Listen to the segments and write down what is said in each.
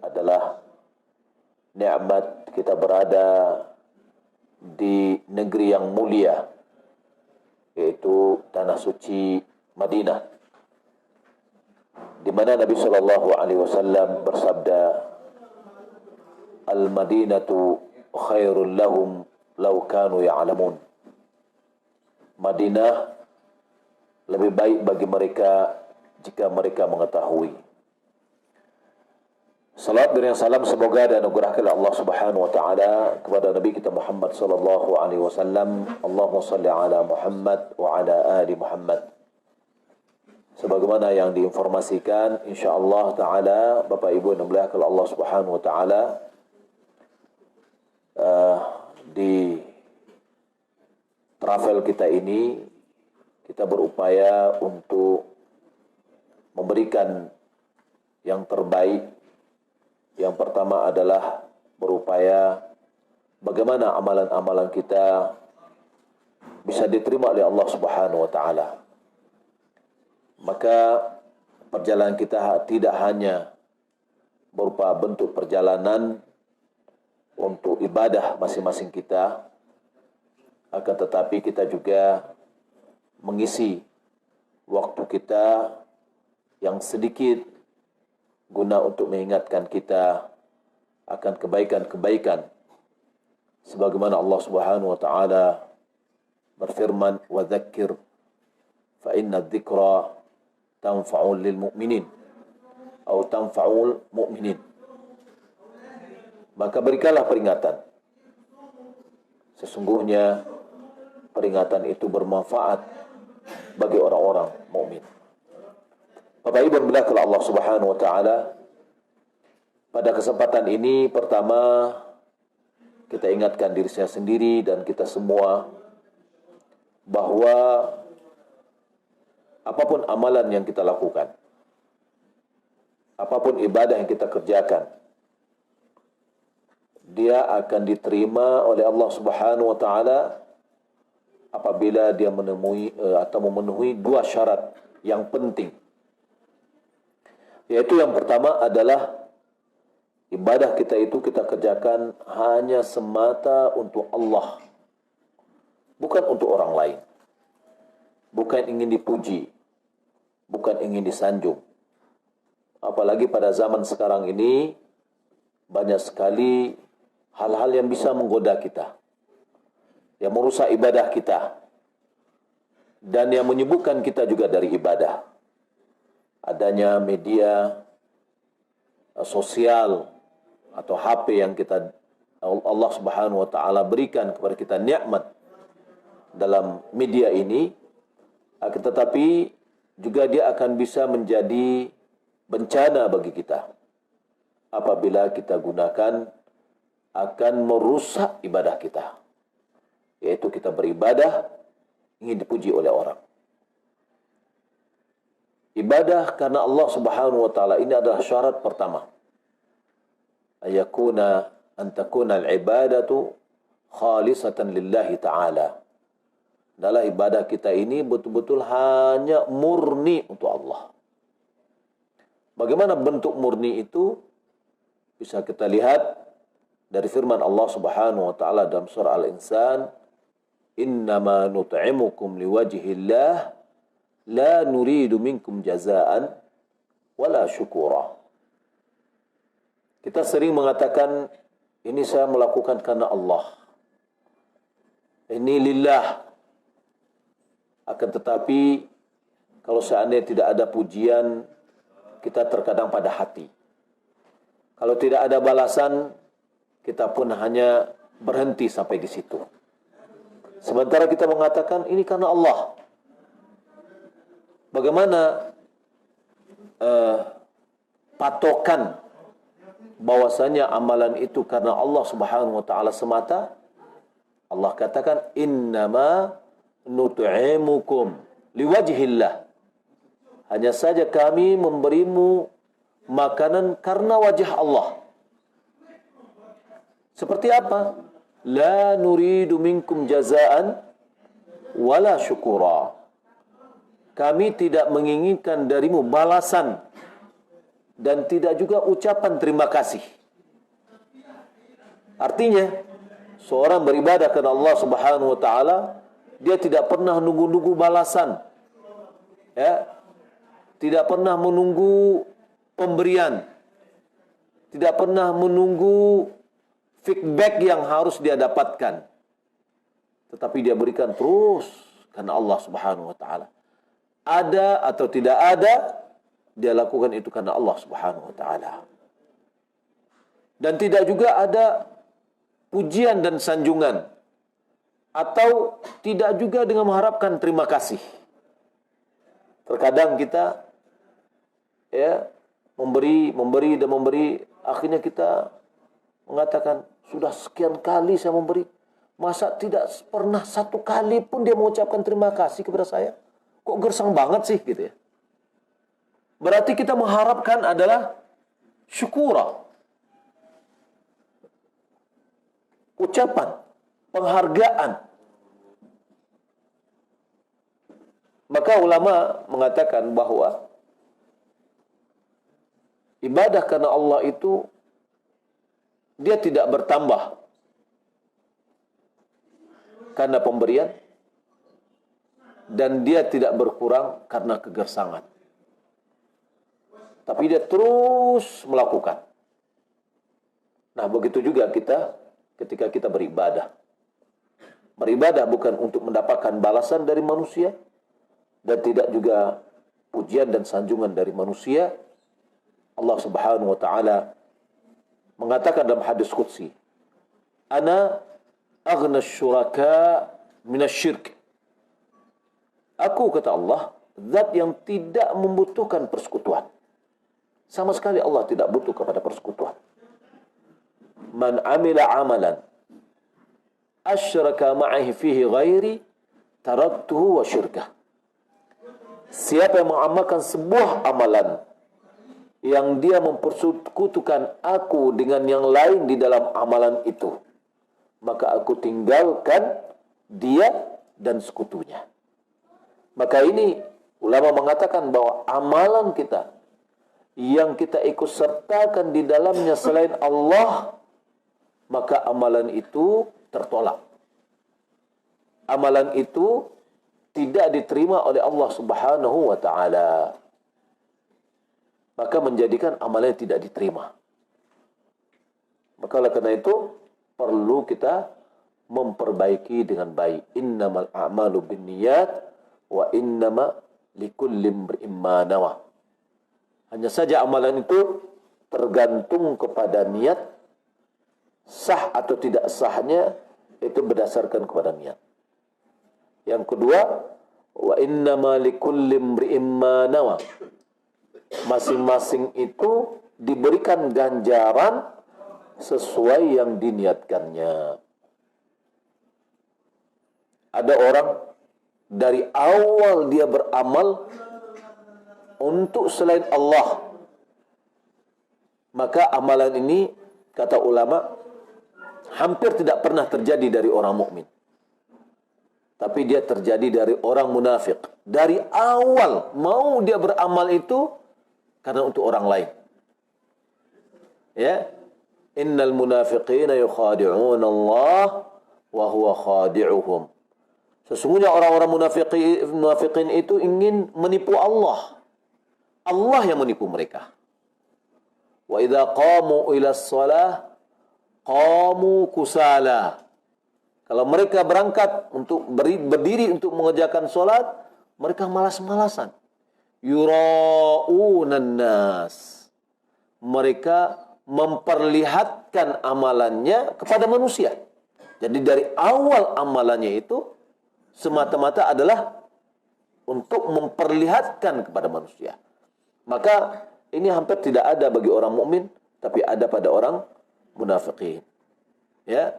adalah nikmat kita berada di negeri yang mulia, yaitu tanah suci Madinah, di mana Nabi sallallahu alaihi wasallam bersabda, "Al-Madinatu khairul lahum law kanu ya'lamun." Madinah lebih baik bagi mereka jika mereka mengetahui. Salat dan salam semoga dan anugerahkan Allah Subhanahu wa taala kepada Nabi kita Muhammad sallallahu alaihi wasallam. Allahumma shalli ala Muhammad wa ala ali Muhammad. Sebagaimana yang diinformasikan, insyaallah taala Bapak Ibu yang dimuliakan Allah Subhanahu wa taala, di travel kita ini kita berupaya untuk memberikan yang terbaik. Yang pertama adalah berupaya bagaimana amalan-amalan kita bisa diterima oleh Allah Subhanahu wa taala. Maka perjalanan kita tidak hanya berupa bentuk perjalanan untuk ibadah masing-masing kita, akan tetapi kita juga mengisi waktu kita yang sedikit guna untuk mengingatkan kita akan kebaikan-kebaikan. Sebagaimana Allah Subhanahu wa taala berfirman, "Wa dzakir fa inna dzikra tanfa'ul lil mu'minin." Atau tanfa'ul mu'minin. Maka berikanlah peringatan. Sesungguhnya peringatan itu bermanfaat bagi orang-orang mukmin. Bapak Ibu yang Allah Subhanahu wa taala, pada kesempatan ini pertama kita ingatkan diri saya sendiri dan kita semua bahwa apapun amalan yang kita lakukan, apapun ibadah yang kita kerjakan, dia akan diterima oleh Allah Subhanahu wa taala apabila dia menemui atau memenuhi dua syarat yang penting. Yaitu yang pertama adalah ibadah kita itu kita kerjakan hanya semata untuk Allah, bukan untuk orang lain. Bukan ingin dipuji, bukan ingin disanjung. Apalagi pada zaman sekarang ini banyak sekali hal-hal yang bisa menggoda kita, yang merusak ibadah kita, dan yang menyibukkan kita juga dari ibadah. Adanya media sosial atau HP yang kita Allah Subhanahu wa taala berikan kepada kita nikmat dalam media ini, akan tetapi juga dia akan bisa menjadi bencana bagi kita apabila kita gunakan, akan merusak ibadah kita, yaitu kita beribadah ingin dipuji oleh orang. Ibadah karena Allah Subhanahu wa taala ini adalah syarat pertama. Ayakuna antakuna al-ibadatu khalisatan lillahi ta'ala. Adalah ibadah kita ini betul-betul hanya murni untuk Allah. Bagaimana bentuk murni itu? Bisa kita lihat dari firman Allah Subhanahu wa taala dalam surah Al-Insan, "Innama nut'imukum liwajhillah la nuridu minkum jazaan wala syukura." Kita sering mengatakan, ini saya melakukan karena Allah, ini lillah. Akan tetapi kalau seandainya tidak ada pujian, kita terkadang pada hati. Kalau tidak ada balasan, kita pun hanya berhenti sampai di situ. Sementara kita mengatakan ini karena Allah. Bagaimana patokan bahwasanya amalan itu karena Allah Subhanahu wa taala semata? Allah katakan, "Innama nut'imukum liwajhillah." Hanya saja kami memberimu makanan karena wajah Allah. Seperti apa? La nuridu minkum jazaan wala syukura. Kami tidak menginginkan darimu balasan dan tidak juga ucapan terima kasih. Artinya, seorang beribadah kepada Allah Subhanahu wa taala, dia tidak pernah nunggu-nunggu balasan. Ya. Tidak pernah menunggu pemberian. Tidak pernah menunggu feedback yang harus dia dapatkan. Tetapi dia berikan terus karena Allah Subhanahu wa taala. Ada atau tidak ada, dia lakukan itu karena Allah Subhanahu wa taala. Dan tidak juga ada pujian dan sanjungan, atau tidak juga dengan mengharapkan terima kasih. Terkadang kita memberi, akhirnya kita mengatakan, sudah sekian kali saya memberi, masa tidak pernah satu kali pun dia mengucapkan terima kasih kepada saya? Kok gersang banget sih gitu ya. Berarti kita mengharapkan adalah syukura, ucapan, penghargaan. Maka ulama mengatakan bahwa ibadah karena Allah itu dia tidak bertambah karena pemberian, dan dia tidak berkurang karena kegersangan. Tapi dia terus melakukan. Nah, begitu juga kita ketika kita beribadah. Beribadah bukan untuk mendapatkan balasan dari manusia, dan tidak juga pujian dan sanjungan dari manusia. Allah Subhanahu wa taala mengatakan dalam hadis qudsi, "Ana aghna syuraka minasyirk." Aku, kata Allah, zat yang tidak membutuhkan persekutuan. Sama sekali Allah tidak butuh kepada persekutuan. Man amila amalan asyraka ma'ihi fihi ghairi taraktuhu wa syirkah. Siapa yang mengamalkan sebuah amalan yang dia mempersekutukan aku dengan yang lain di dalam amalan itu, maka aku tinggalkan dia dan sekutunya. Maka ini ulama mengatakan bahwa amalan kita yang kita ikut sertakan di dalamnya selain Allah, maka amalan itu tertolak. Amalan itu tidak diterima oleh Allah Subhanahu wa taala. Maka menjadikan amalan tidak diterima. Maka oleh karena itu perlu kita memperbaiki dengan baik. Innamal a'malu binniyat wa innama likulli imri'in ma nawa. Hanya saja amalan itu tergantung kepada niat, sah atau tidak sahnya itu berdasarkan kepada niat. Yang kedua, wa innama likulli imri'in ma nawa. Masing-masing itu diberikan ganjaran sesuai yang diniatkannya. Ada orang dari awal dia beramal untuk selain Allah, maka amalan ini, kata ulama, hampir tidak pernah terjadi dari orang mukmin. Tapi dia terjadi dari orang munafik. Dari awal mau dia beramal itu karena untuk orang lain. Ya, innal munafiqina yukhadi'un Allah wa huwa khadi'uhum. Sesungguhnya orang-orang munafikin itu ingin menipu Allah. Allah yang menipu mereka. Wa idza qamu ila shalah qamu kusala. Kalau mereka berangkat untuk berdiri untuk mengerjakan solat, mereka malas-malasan. Yura'unan nas. Mereka memperlihatkan amalannya kepada manusia. Jadi dari awal amalannya itu semata-mata adalah untuk memperlihatkan kepada manusia. Maka ini hampir tidak ada bagi orang mukmin, tapi ada pada orang munafikin. Ya.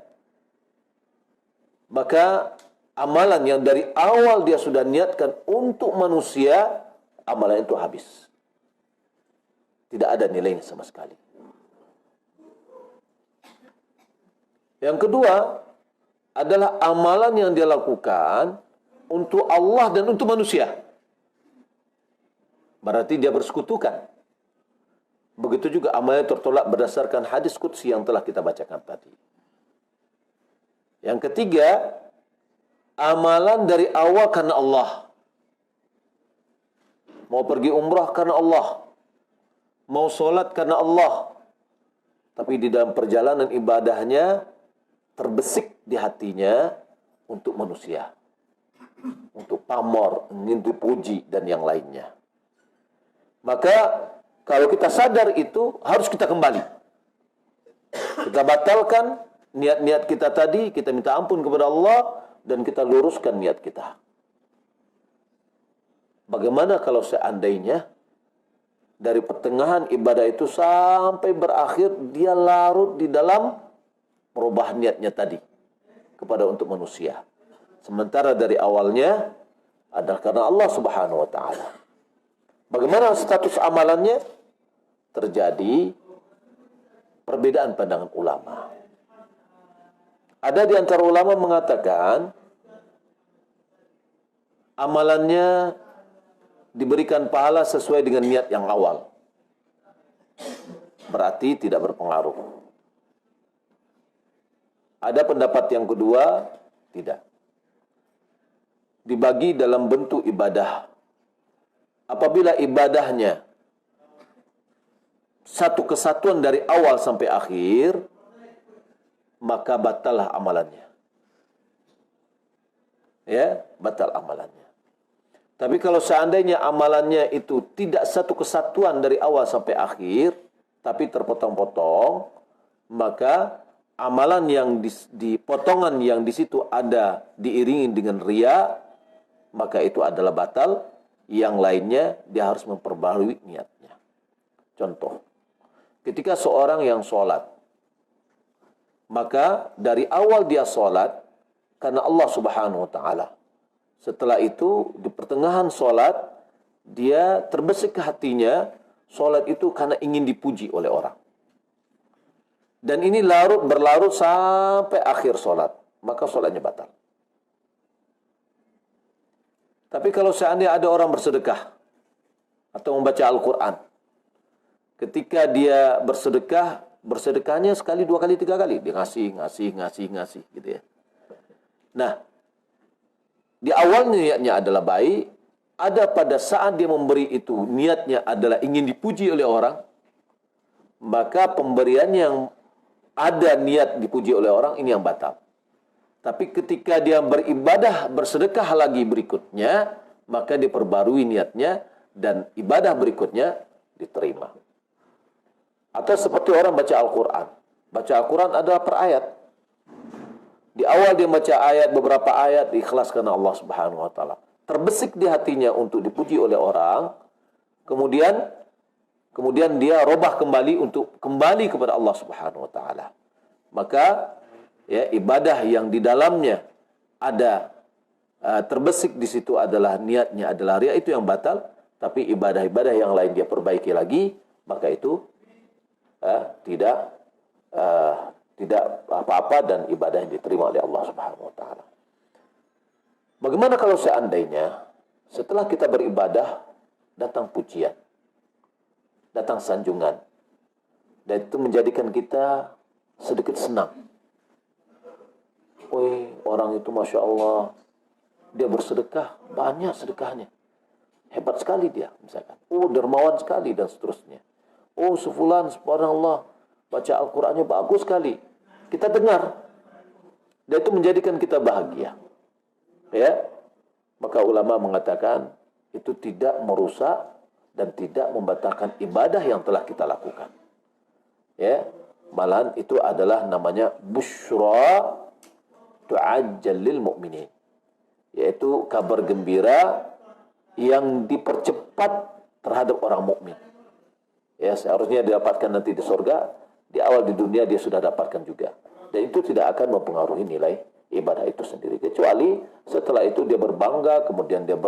Maka amalan yang dari awal dia sudah niatkan untuk manusia, amalan itu habis. Tidak ada nilainya sama sekali. Yang kedua adalah amalan yang dia lakukan untuk Allah dan untuk manusia. Berarti dia bersekutukan. Begitu juga amalnya tertolak berdasarkan hadis qudsi yang telah kita bacakan tadi. Yang ketiga, amalan dari awal karena Allah. Mau pergi umrah karena Allah. Mau sholat karena Allah. Tapi di dalam perjalanan ibadahnya terbesik di hatinya untuk manusia. Untuk pamor, ingin dipuji dan yang lainnya. Maka kalau kita sadar itu harus kita kembali. Kita batalkan niat-niat kita tadi, kita minta ampun kepada Allah dan kita luruskan niat kita. Bagaimana kalau seandainya dari pertengahan ibadah itu sampai berakhir dia larut di dalam merubah niatnya tadi kepada untuk manusia. Sementara dari awalnya adalah karena Allah Subhanahu wa taala. Bagaimana status amalannya? Terjadi perbedaan pandangan ulama. Ada di antara ulama mengatakan amalannya diberikan pahala sesuai dengan niat yang awal. Berarti tidak berpengaruh. Ada pendapat yang kedua, tidak. Dibagi dalam bentuk ibadah. Apabila ibadahnya satu kesatuan dari awal sampai akhir, maka batallah amalannya. Ya, batal amalannya. Tapi kalau seandainya amalannya itu tidak satu kesatuan dari awal sampai akhir, tapi terpotong-potong, maka amalan yang di potongan yang di situ ada diiringi dengan riya, maka itu adalah batal. Yang lainnya dia harus memperbarui niatnya. Contoh, ketika seorang yang sholat, maka dari awal dia sholat karena Allah Subhanahu wa taala. Setelah itu di pertengahan sholat dia terbesit ke hatinya sholat itu karena ingin dipuji oleh orang. Dan ini berlarut sampai akhir sholat, maka sholatnya batal. Tapi kalau seandainya ada orang bersedekah atau membaca Al-Quran, ketika dia bersedekahnya sekali, dua kali, tiga kali, dia ngasih, gitu ya. Nah, di awal niatnya adalah baik, ada pada saat dia memberi itu niatnya adalah ingin dipuji oleh orang, maka pemberian yang ada niat dipuji oleh orang ini yang batal. Tapi ketika dia beribadah, bersedekah lagi berikutnya, maka diperbarui niatnya dan ibadah berikutnya diterima. Atau seperti orang baca Al-Quran. Baca Al-Quran adalah per ayat. Di awal dia baca ayat, beberapa ayat diikhlaskan Allah Subhanahu wa taala. Terbesik di hatinya untuk dipuji oleh orang, kemudian dia robah kembali untuk kembali kepada Allah Subhanahu wa taala. Maka ya, ibadah yang di dalamnya ada terbesik di situ adalah niatnya adalah riya, itu yang batal. Tapi ibadah-ibadah yang lain dia perbaiki lagi, maka itu tidak apa-apa dan ibadah yang diterima oleh Allah Subhanahu wa taala. Bagaimana kalau seandainya setelah kita beribadah datang pujian, datang sanjungan, dan itu menjadikan kita sedikit senang. Wih, orang itu Masya Allah, dia bersedekah, banyak sedekahnya. Hebat sekali dia, misalkan. Oh, dermawan sekali, dan seterusnya. Oh, sefulan, subhanallah, baca Al-Qurannya bagus sekali. Kita dengar. Dan itu menjadikan kita bahagia. Ya, maka ulama mengatakan, itu tidak merusak dan tidak membatalkan ibadah yang telah kita lakukan. Ya, malahan itu adalah namanya busyra tu'ajjal lil mu'minin, yaitu kabar gembira yang dipercepat terhadap orang mukmin. Ya, seharusnya didapatkan nanti di surga, di awal di dunia dia sudah dapatkan juga. Dan itu tidak akan mempengaruhi nilai ibadah itu sendiri, kecuali setelah itu dia berbangga, kemudian dia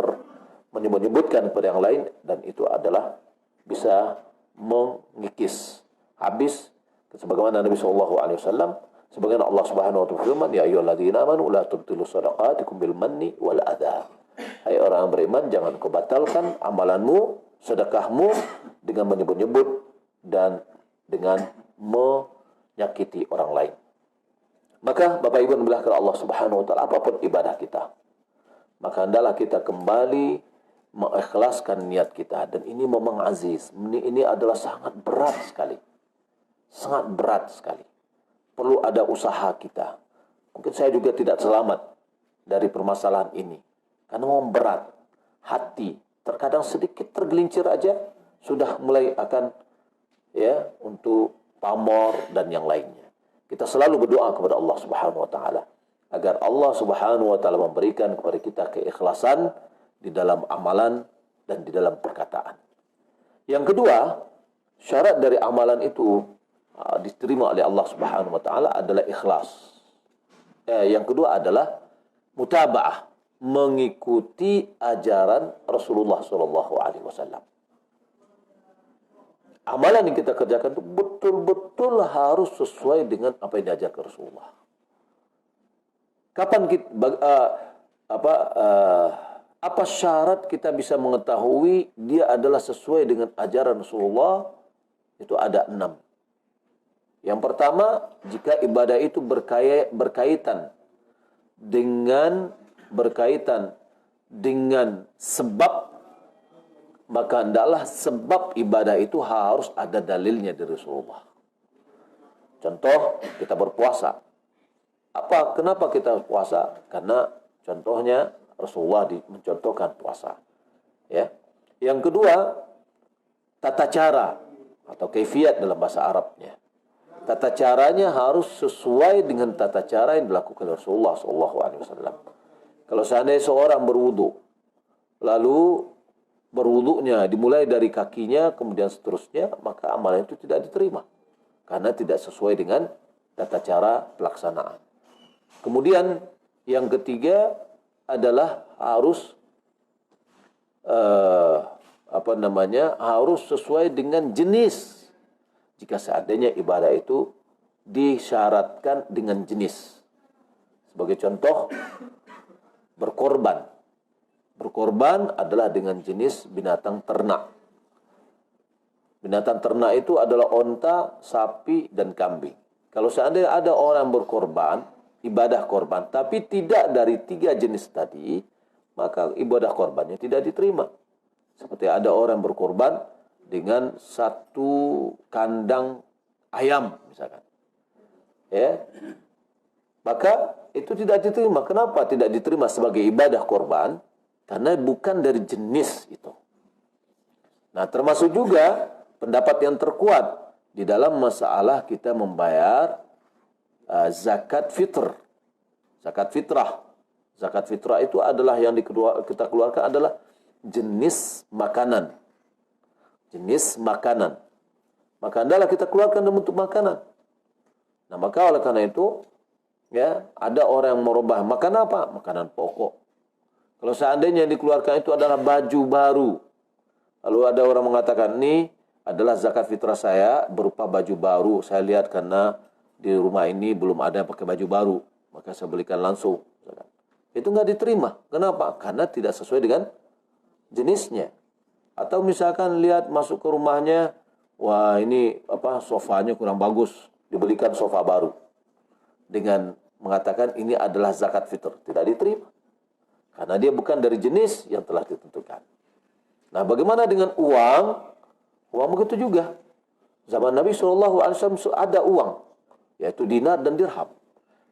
menyebutkan kepada yang lain, dan itu adalah bisa mengikis habis, sebagaimana Nabi SAW, sebagaimana Allah Subhanahu wa taala firman, ya ayyuhalladzina amanu la tubtilu shadaqatikum bil manni wal adha. Hai orang yang beriman, jangan kau batalkan amalanmu, sedekahmu dengan menyebut-nyebut dan dengan menyakiti orang lain. Maka Bapak Ibu yang dimuliakan Allah Subhanahu wa taala, apapun ibadah kita, maka hendaklah kita kembali mengikhlaskan niat kita. Dan ini memang aziz, ini adalah sangat berat sekali. Sangat berat sekali. Perlu ada usaha kita. Mungkin saya juga tidak selamat dari permasalahan ini, karena memang berat. Hati terkadang sedikit tergelincir aja sudah mulai akan untuk pamor dan yang lainnya. Kita selalu berdoa kepada Allah Subhanahu wa taala agar Allah Subhanahu wa taala memberikan kepada kita keikhlasan di dalam amalan dan di dalam perkataan. Yang kedua, syarat dari amalan itu diterima oleh Allah Subhanahu wa taala adalah ikhlas. Yang kedua adalah mutaba'ah, mengikuti ajaran Rasulullah sallallahu alaihi wasallam. Amalan yang kita kerjakan itu betul-betul harus sesuai dengan apa yang diajarkan Rasulullah. Kapan kita apa syarat kita bisa mengetahui dia adalah sesuai dengan ajaran Rasulullah? Itu ada 6. Yang pertama, jika ibadah itu berkaitan dengan sebab, maka hendaklah sebab ibadah itu harus ada dalilnya dari Rasulullah. Contoh, kita berpuasa. Kenapa kita puasa? Karena contohnya Rasulullah mencontohkan puasa. Ya. Yang kedua, tata cara atau kaifiat dalam bahasa Arabnya. Tata caranya harus sesuai dengan tata cara yang dilakukan Rasulullah SAW. Kalau seandainya seorang berwudu, lalu berwudunya dimulai dari kakinya kemudian seterusnya, maka amalan itu tidak diterima karena tidak sesuai dengan tata cara pelaksanaan. Kemudian yang ketiga adalah harus harus sesuai dengan jenis. Jika seandainya ibadah itu disyaratkan dengan jenis. Sebagai contoh, berkorban. Berkorban adalah dengan jenis binatang ternak. Binatang ternak itu adalah onta, sapi, dan kambing. Kalau seandainya ada orang berkorban, ibadah korban, tapi tidak dari 3 jenis tadi, maka ibadah korbannya tidak diterima. Seperti ada orang berkorban dengan 1 kandang ayam, misalkan. Ya, maka itu tidak diterima. Kenapa tidak diterima sebagai ibadah korban? Karena bukan dari jenis itu. Nah, termasuk juga pendapat yang terkuat di dalam masalah kita membayar zakat fitr. Zakat fitrah. Zakat fitrah itu adalah yang kita keluarkan adalah jenis makanan. Jenis makanan. Maka hendaklah kita keluarkan dalam bentuk makanan. Nah, maka oleh karena itu, ya, ada orang yang merubah makanan apa? Makanan pokok. Kalau seandainya yang dikeluarkan itu adalah baju baru, lalu ada orang mengatakan, ini adalah zakat fitrah saya berupa baju baru. Saya lihat karena di rumah ini belum ada yang pakai baju baru, maka saya belikan langsung. Itu nggak diterima. Kenapa? Karena tidak sesuai dengan jenisnya. Atau misalkan lihat masuk ke rumahnya, wah ini sofanya kurang bagus, dibelikan sofa baru. Dengan mengatakan ini adalah zakat fitr, tidak diterima. Karena dia bukan dari jenis yang telah ditentukan. Nah, bagaimana dengan uang? Uang begitu juga. Zaman Nabi SAW ada uang, yaitu dinar dan dirham.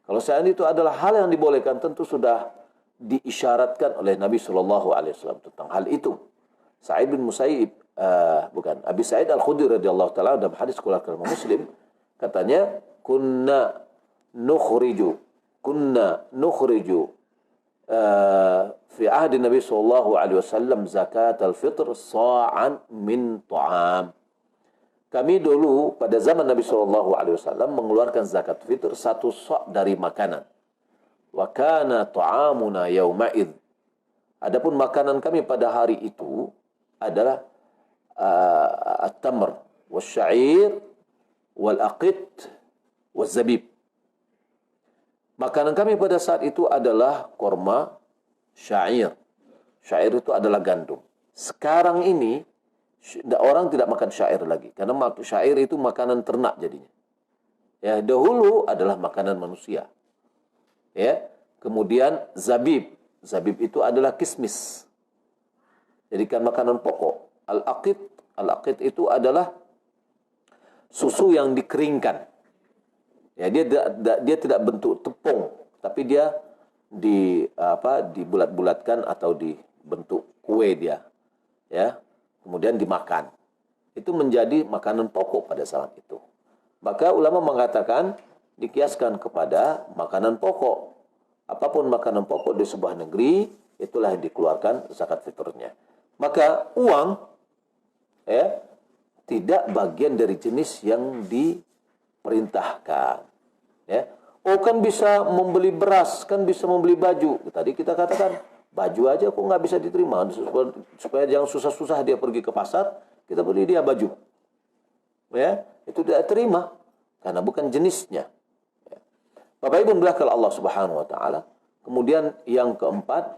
Kalau seandainya itu adalah hal yang dibolehkan, tentu sudah diisyaratkan oleh Nabi SAW tentang hal itu. Sa'id bin Musayyib, Abi Sa'id Al-Khudri radhiyallahu taala dalam hadis keluarga Muslim, katanya, kunna nukhriju fi ahdi Nabi sallallahu alaihi wasallam zakat al-fitr sa'an min ta'am. Kami dulu pada zaman Nabi sallallahu alaihi wasallam mengeluarkan zakat fitr 1 sa' dari makanan. Wa kana ta'amuna yauma'id. Adapun makanan kami pada hari itu adalah at-tamr wasya'ir wal-aqit waz-zabib. Makanan kami pada saat itu adalah korma, syair. Syair itu adalah gandum. Sekarang ini, Orang tidak makan syair lagi, karena syair itu makanan ternak jadinya. Ya, dahulu adalah makanan manusia. Ya, kemudian zabib. Zabib itu adalah kismis. Jadikan makanan pokok. Al-aqid itu adalah susu yang dikeringkan. Ya, dia tidak bentuk tepung, tapi dia dibulat-bulatkan atau dibentuk kue dia. Ya, kemudian dimakan. Itu menjadi makanan pokok pada saat itu. Maka ulama mengatakan dikiaskan kepada makanan pokok. Apapun makanan pokok di sebuah negeri, itulah yang dikeluarkan zakat fitrnya. Maka uang ya tidak bagian dari jenis yang diperintahkan. Ya. Oh, kan bisa membeli beras, kan bisa membeli baju. Tadi kita katakan baju aja kok nggak bisa diterima. Supaya jangan susah-susah dia pergi ke pasar, kita beli dia baju. Ya, itu tidak terima karena bukan jenisnya. Ya. Bapak Ibu berkata Allah Subhanahu wa taala. Kemudian yang keempat,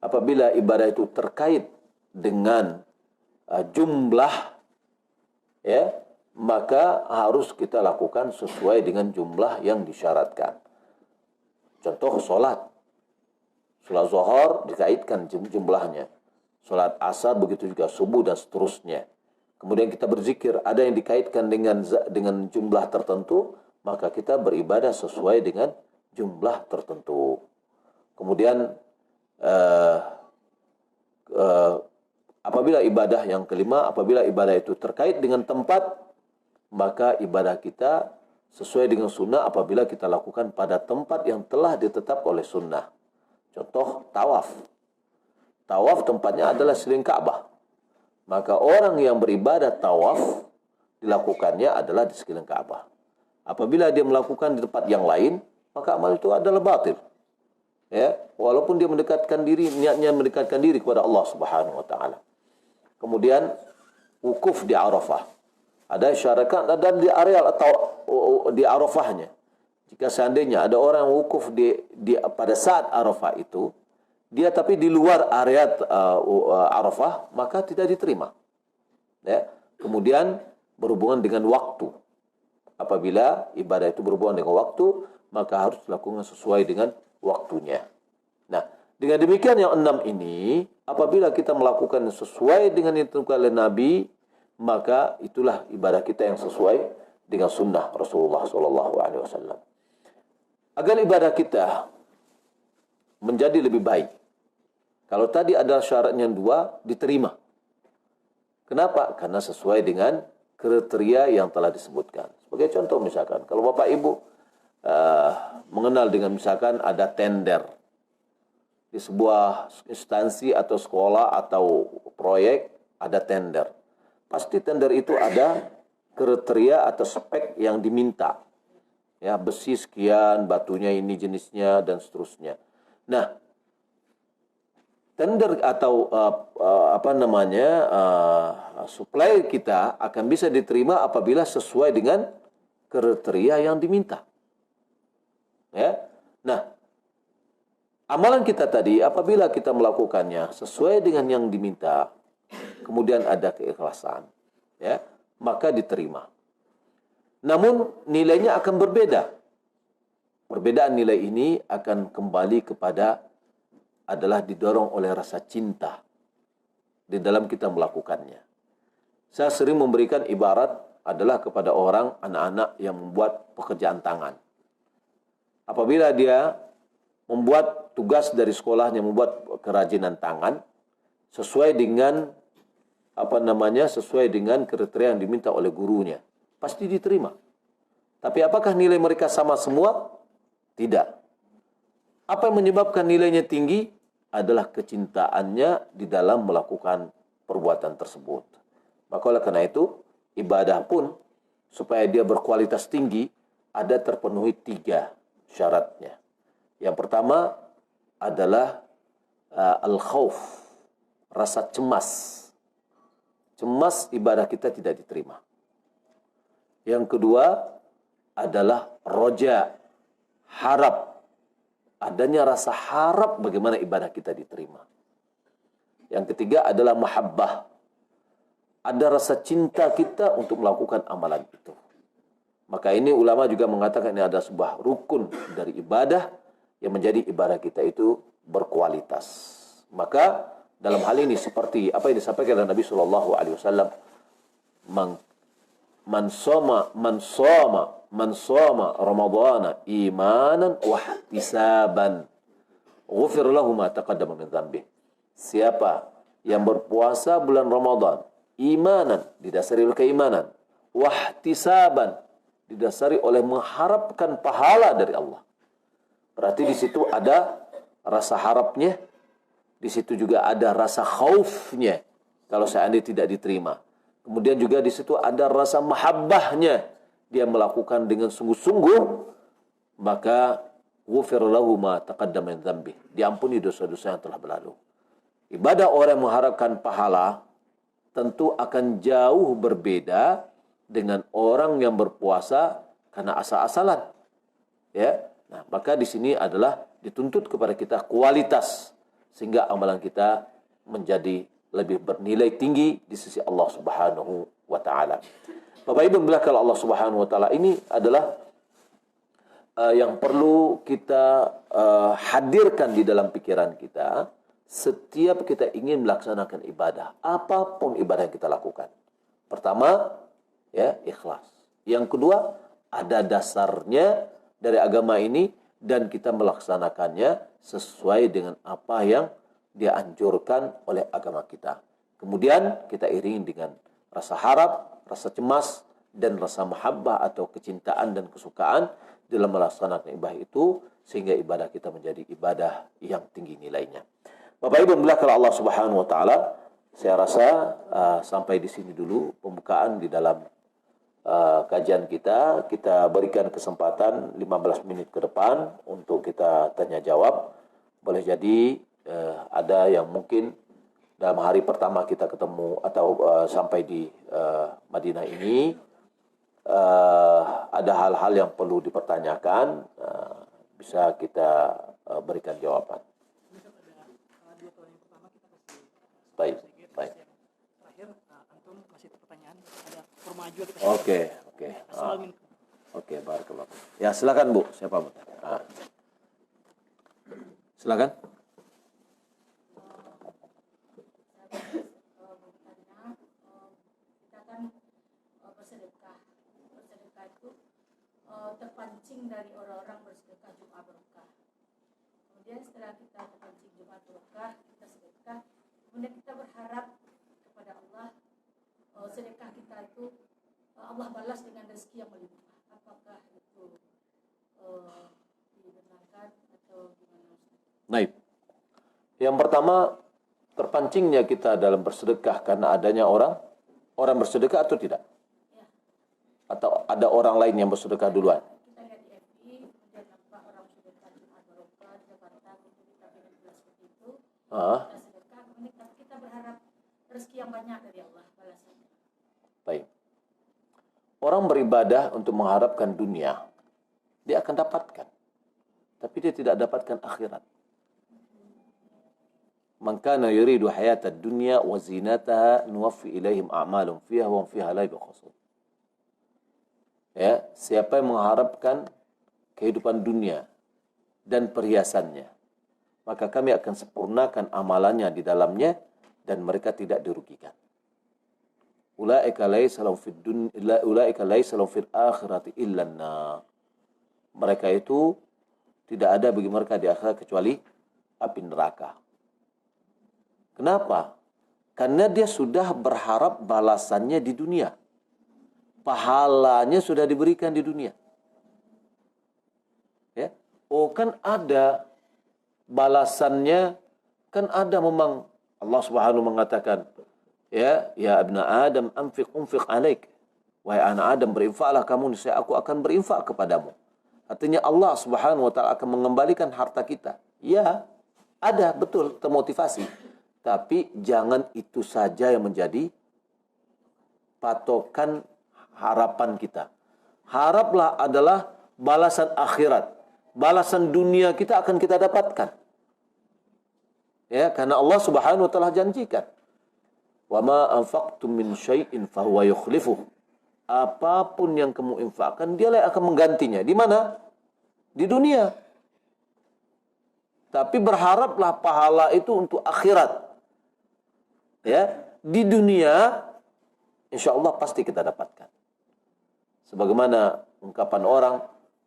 apabila ibadah itu terkait dengan jumlah, ya, maka harus kita lakukan sesuai dengan jumlah yang disyaratkan. Contoh salat zuhur dikaitkan jumlahnya. Salat asar begitu juga subuh dan seterusnya. Kemudian kita berzikir, ada yang dikaitkan dengan jumlah tertentu, maka kita beribadah sesuai dengan jumlah tertentu. Kemudian apabila ibadah yang kelima, apabila ibadah itu terkait dengan tempat, maka ibadah kita sesuai dengan sunnah apabila kita lakukan pada tempat yang telah ditetapkan oleh sunnah. Contoh tawaf. Tawaf tempatnya adalah sekeliling Ka'bah. Maka orang yang beribadah tawaf dilakukannya adalah di sekeliling Ka'bah. Apabila dia melakukan di tempat yang lain, maka amal itu adalah batil. Ya, walaupun dia mendekatkan diri, niatnya mendekatkan diri kepada Allah Subhanahu wa taala. Kemudian wukuf di Arafah. Ada syarakat dan di areal atau di Arafahnya. Jika seandainya ada orang wukuf pada saat Arafah itu, dia tapi di luar area Arafah, maka tidak diterima. Ya. Kemudian berhubungan dengan waktu. Apabila ibadah itu berhubungan dengan waktu, maka harus dilakukan sesuai dengan waktunya. Nah, dengan demikian yang 6 ini, apabila kita melakukan sesuai dengan yang ditentukan oleh Nabi, maka itulah ibadah kita yang sesuai dengan sunnah Rasulullah SAW. Agar ibadah kita menjadi lebih baik, kalau tadi ada syaratnya 2, diterima. Kenapa? Karena sesuai dengan kriteria yang telah disebutkan. Sebagai contoh misalkan, kalau Bapak Ibu mengenal dengan misalkan ada tender di sebuah instansi atau sekolah atau proyek, ada tender. Pasti tender itu ada kriteria atau spek yang diminta. Ya, besi sekian, batunya ini jenisnya, dan seterusnya. Nah, tender atau supply kita akan bisa diterima apabila sesuai dengan kriteria yang diminta. Ya. Nah, amalan kita tadi apabila kita melakukannya sesuai dengan yang diminta, kemudian ada keikhlasan, ya, maka diterima. Namun nilainya akan berbeda. Perbedaan nilai ini akan kembali kepada adalah didorong oleh rasa cinta di dalam kita melakukannya. Saya sering memberikan ibarat adalah kepada orang, anak-anak yang membuat pekerjaan tangan. Apabila dia membuat tugas dari sekolahnya, membuat kerajinan tangan sesuai dengan sesuai dengan kriteria yang diminta oleh gurunya, pasti diterima. Tapi apakah nilai mereka sama semua? Tidak. Apa yang menyebabkan nilainya tinggi adalah kecintaannya di dalam melakukan perbuatan tersebut. Maka oleh karena itu, ibadah pun supaya dia berkualitas tinggi ada terpenuhi 3 syaratnya. Yang pertama adalah al-khauf, rasa cemas. Cemas ibadah kita tidak diterima. Yang kedua adalah roja, harap. Adanya rasa harap bagaimana ibadah kita diterima. Yang ketiga adalah mahabbah. ada rasa cinta kita untuk melakukan amalan itu. Maka ini ulama juga mengatakan ini ada sebuah rukun dari ibadah yang menjadi ibadah kita itu berkualitas. Maka dalam hal ini seperti apa yang disampaikan oleh Nabi Shallallahu Alaihi Wasallam, man soma Ramadhana imanan wa ihtisaban ghufir lahu ma taqaddama min dzambih. Siapa yang berpuasa bulan Ramadan imanan, didasari oleh keimanan, wa ihtisaban, didasari oleh mengharapkan pahala dari Allah. Berarti di situ ada rasa harapnya, di situ juga ada rasa khaufnya kalau seandainya tidak diterima. Kemudian juga di situ ada rasa mahabbahnya, dia melakukan dengan sungguh-sungguh, maka ghufir lahu ma taqaddama min dzambih, diampuni dosa-dosa yang telah berlalu. Ibadah orang yang mengharapkan pahala tentu akan jauh berbeda dengan orang yang berpuasa karena asal-asalan. Ya. Nah, maka di sini adalah dituntut kepada kita kualitas sehingga amalan kita menjadi lebih bernilai tinggi di sisi Allah Subhanahu wa taala. Bapak Ibu bilang kalau Allah Subhanahu wa taala ini adalah yang perlu kita hadirkan di dalam pikiran kita setiap kita ingin melaksanakan ibadah, apapun ibadah yang kita lakukan. Pertama, ya, ikhlas. Yang kedua, ada dasarnya dari agama ini dan kita melaksanakannya sesuai dengan apa yang dianjurkan oleh agama kita. Kemudian kita iringi dengan rasa harap, rasa cemas, dan rasa mahabbah atau kecintaan dan kesukaan dalam melaksanakan ibadah itu sehingga ibadah kita menjadi ibadah yang tinggi nilainya. Bapak Ibu kalau Allah Subhanahu wa taala, saya rasa sampai di sini dulu pembukaan di dalam kajian kita. Kita berikan kesempatan 15 menit ke depan untuk kita tanya jawab. Boleh jadi ada yang mungkin dalam hari pertama kita ketemu atau sampai di Madinah ini ada hal-hal yang perlu dipertanyakan, bisa kita berikan jawaban. Baik, baik. Terakhir, antum kasih pertanyaan, ada formajo kita. Oke, barakallah. Ya, silakan Bu. Siapa Bu? Silakan. Kita kan bersedekah. Bersedekah itu terpancing dari orang-orang bersedekah Jumat Barokah. Kemudian setelah kita terpancing Jumat Barokah, kita sedekah. Kemudian kita berharap kepada Allah sedekah kita itu Allah balas dengan rezeki yang melimpah. Apakah itu dibenarkan atau gimana? Baik. Yang pertama, terpancingnya kita dalam bersedekah karena adanya orang bersedekah atau tidak? Ya. Atau ada orang lain yang bersedekah duluan? Kita lihat di FB, kemudian nampak orang sedekah Jumat Barokah, Jakarta, kemudian kita bilang seperti itu. Kita berharap rezeki yang banyak dari Allah balasannya. Baik. Orang beribadah untuk mengharapkan dunia, dia akan dapatkan. Tapi dia tidak dapatkan akhirat. Man kana yuridu hayatad dunya wa zinataha nuwaffi ilaihim a'malahum fiha wa hum fiha la yubkhasun. Ya, siapa yang mengharapkan kehidupan dunia dan perhiasannya, maka kami akan sempurnakan amalannya di dalamnya dan mereka tidak dirugikan. Ulaika laisa lahum fil akhirati illa an-nar. Mereka itu tidak ada bagi mereka di akhirat kecuali api neraka. Kenapa? Karena dia sudah berharap balasannya di dunia. Pahalanya sudah diberikan di dunia. Ya. Oh, kan ada balasannya, kan ada memang. Allah Subhanahu mengatakan, ya ibna Adam unfiq alaik. Wahai anak Adam, berinfaklah kamu, niscaya aku akan berinfak kepadamu. Artinya Allah Subhanahu wa taala akan mengembalikan harta kita. Ya, ada, betul, termotivasi. Tapi jangan itu saja yang menjadi patokan harapan kita. Haraplah adalah balasan akhirat. Balasan dunia kita akan kita dapatkan. Ya, karena Allah Subhanahu wa taala janjikan. Wa ma anfaqtum min syai'in fahuwa yukhlifuh. Apapun yang kamu infakkan, dialah yang akan menggantinya. Di mana? Di dunia. Tapi berharaplah pahala itu untuk akhirat. Ya, di dunia insyaallah pasti kita dapatkan. Sebagaimana ungkapan orang,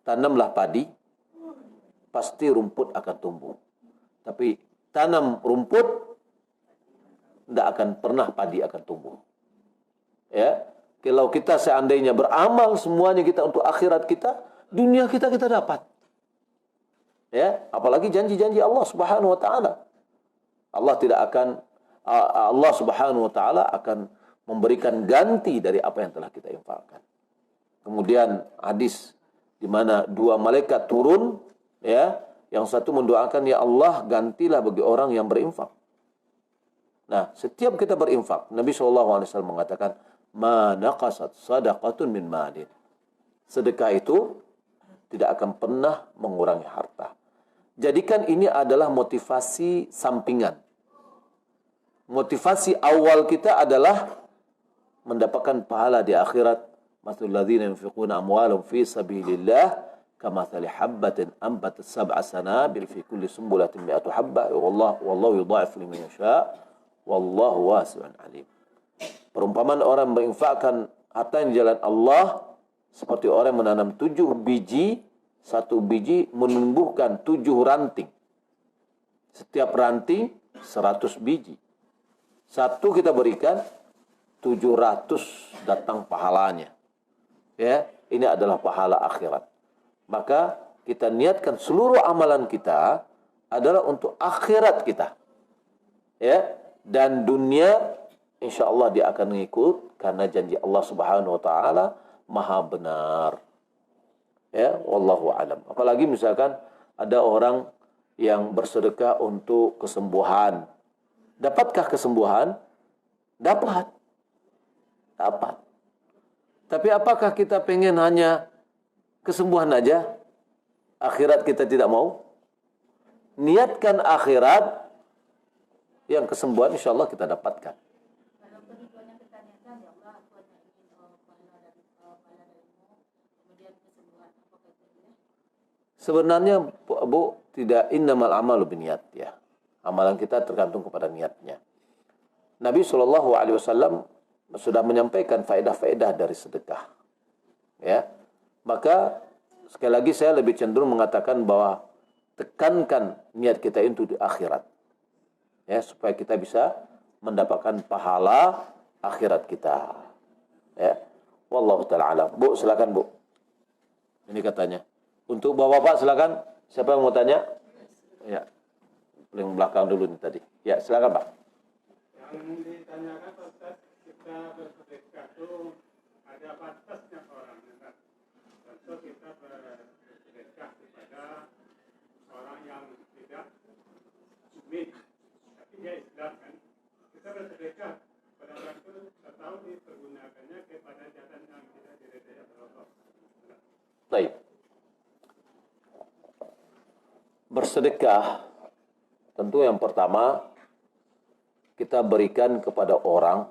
tanamlah padi, pasti rumput akan tumbuh. Tapi tanam rumput, tidak akan pernah padi akan tumbuh. Ya, kalau kita seandainya beramal semuanya kita untuk akhirat kita, dunia kita dapat. Ya, apalagi janji-janji Allah Subhanahu wa taala. Allah Subhanahu wa taala akan memberikan ganti dari apa yang telah kita infakkan. Kemudian hadis di mana dua malaikat turun, ya, yang satu mendoakan, ya Allah, gantilah bagi orang yang berinfak. Nah, setiap kita berinfak, Nabi SAW mengatakan, ma naqasat sadaqatun min malin. Sedekah itu tidak akan pernah mengurangi harta. Jadikan ini adalah motivasi sampingan. Motivasi awal kita adalah mendapatkan pahala di akhirat. Mathalul ladzina yunfiquna amwalahum fi sabilillah kamathali habbatin anbatat sab'a sanabil fi kulli sumbulatin mi'atu habbah wallahu yudha'ifu liman yasha' wallahu wasi'un alim. Perumpamaan orang menginfakkan harta di jalan Allah seperti orang menanam 7 biji, satu biji menumbuhkan 7 ranting. Setiap ranting 100 biji. Satu kita berikan, 700 datang pahalanya. Ya, ini adalah pahala akhirat. Maka kita niatkan seluruh amalan kita adalah untuk akhirat kita. Ya, dan dunia insyaallah dia akan mengikut karena janji Allah Subhanahu wa taala maha benar. Ya, wallahu alam. Apalagi misalkan ada orang yang bersedekah untuk kesembuhan. Dapatkah kesembuhan? Dapat. Tapi apakah kita pengen hanya kesembuhan aja? Akhirat kita tidak mau? Niatkan akhirat, yang kesembuhan insyaallah kita dapatkan. Kalau kedua-duanya kita niatkan, ya Allah, aku hanya ingin pahala darimu, kemudian kesembuhan, apakah itu ya? Sebenarnya Bu, tidak, innamal amalu binniyat, ya. Amalan kita tergantung kepada niatnya. Nabi SAW sudah menyampaikan faedah-faedah dari sedekah. Ya. Maka sekali lagi saya lebih cenderung mengatakan bahwa tekankan niat kita itu di akhirat. Ya, supaya kita bisa mendapatkan pahala akhirat kita. Ya. Wallahu taala alam. Bu, silakan Bu. Ini katanya. Untuk Bapak-bapak silakan. Siapa yang mau tanya? Ya. Paling belakang dulu nih tadi. Ya, silakan Pak. Yang ditanyakan Ustaz, kita bersedekah itu ada batasnya orang. Tentu kita bersedekah kepada orang yang tidak sumit, tapi dia Islam kan. Kita bersedekah pada orang itu tahu dipergunakannya kepada jalan yang tidak diredai oleh Allah. Baik. Bersedekah tentu yang pertama kita berikan kepada orang,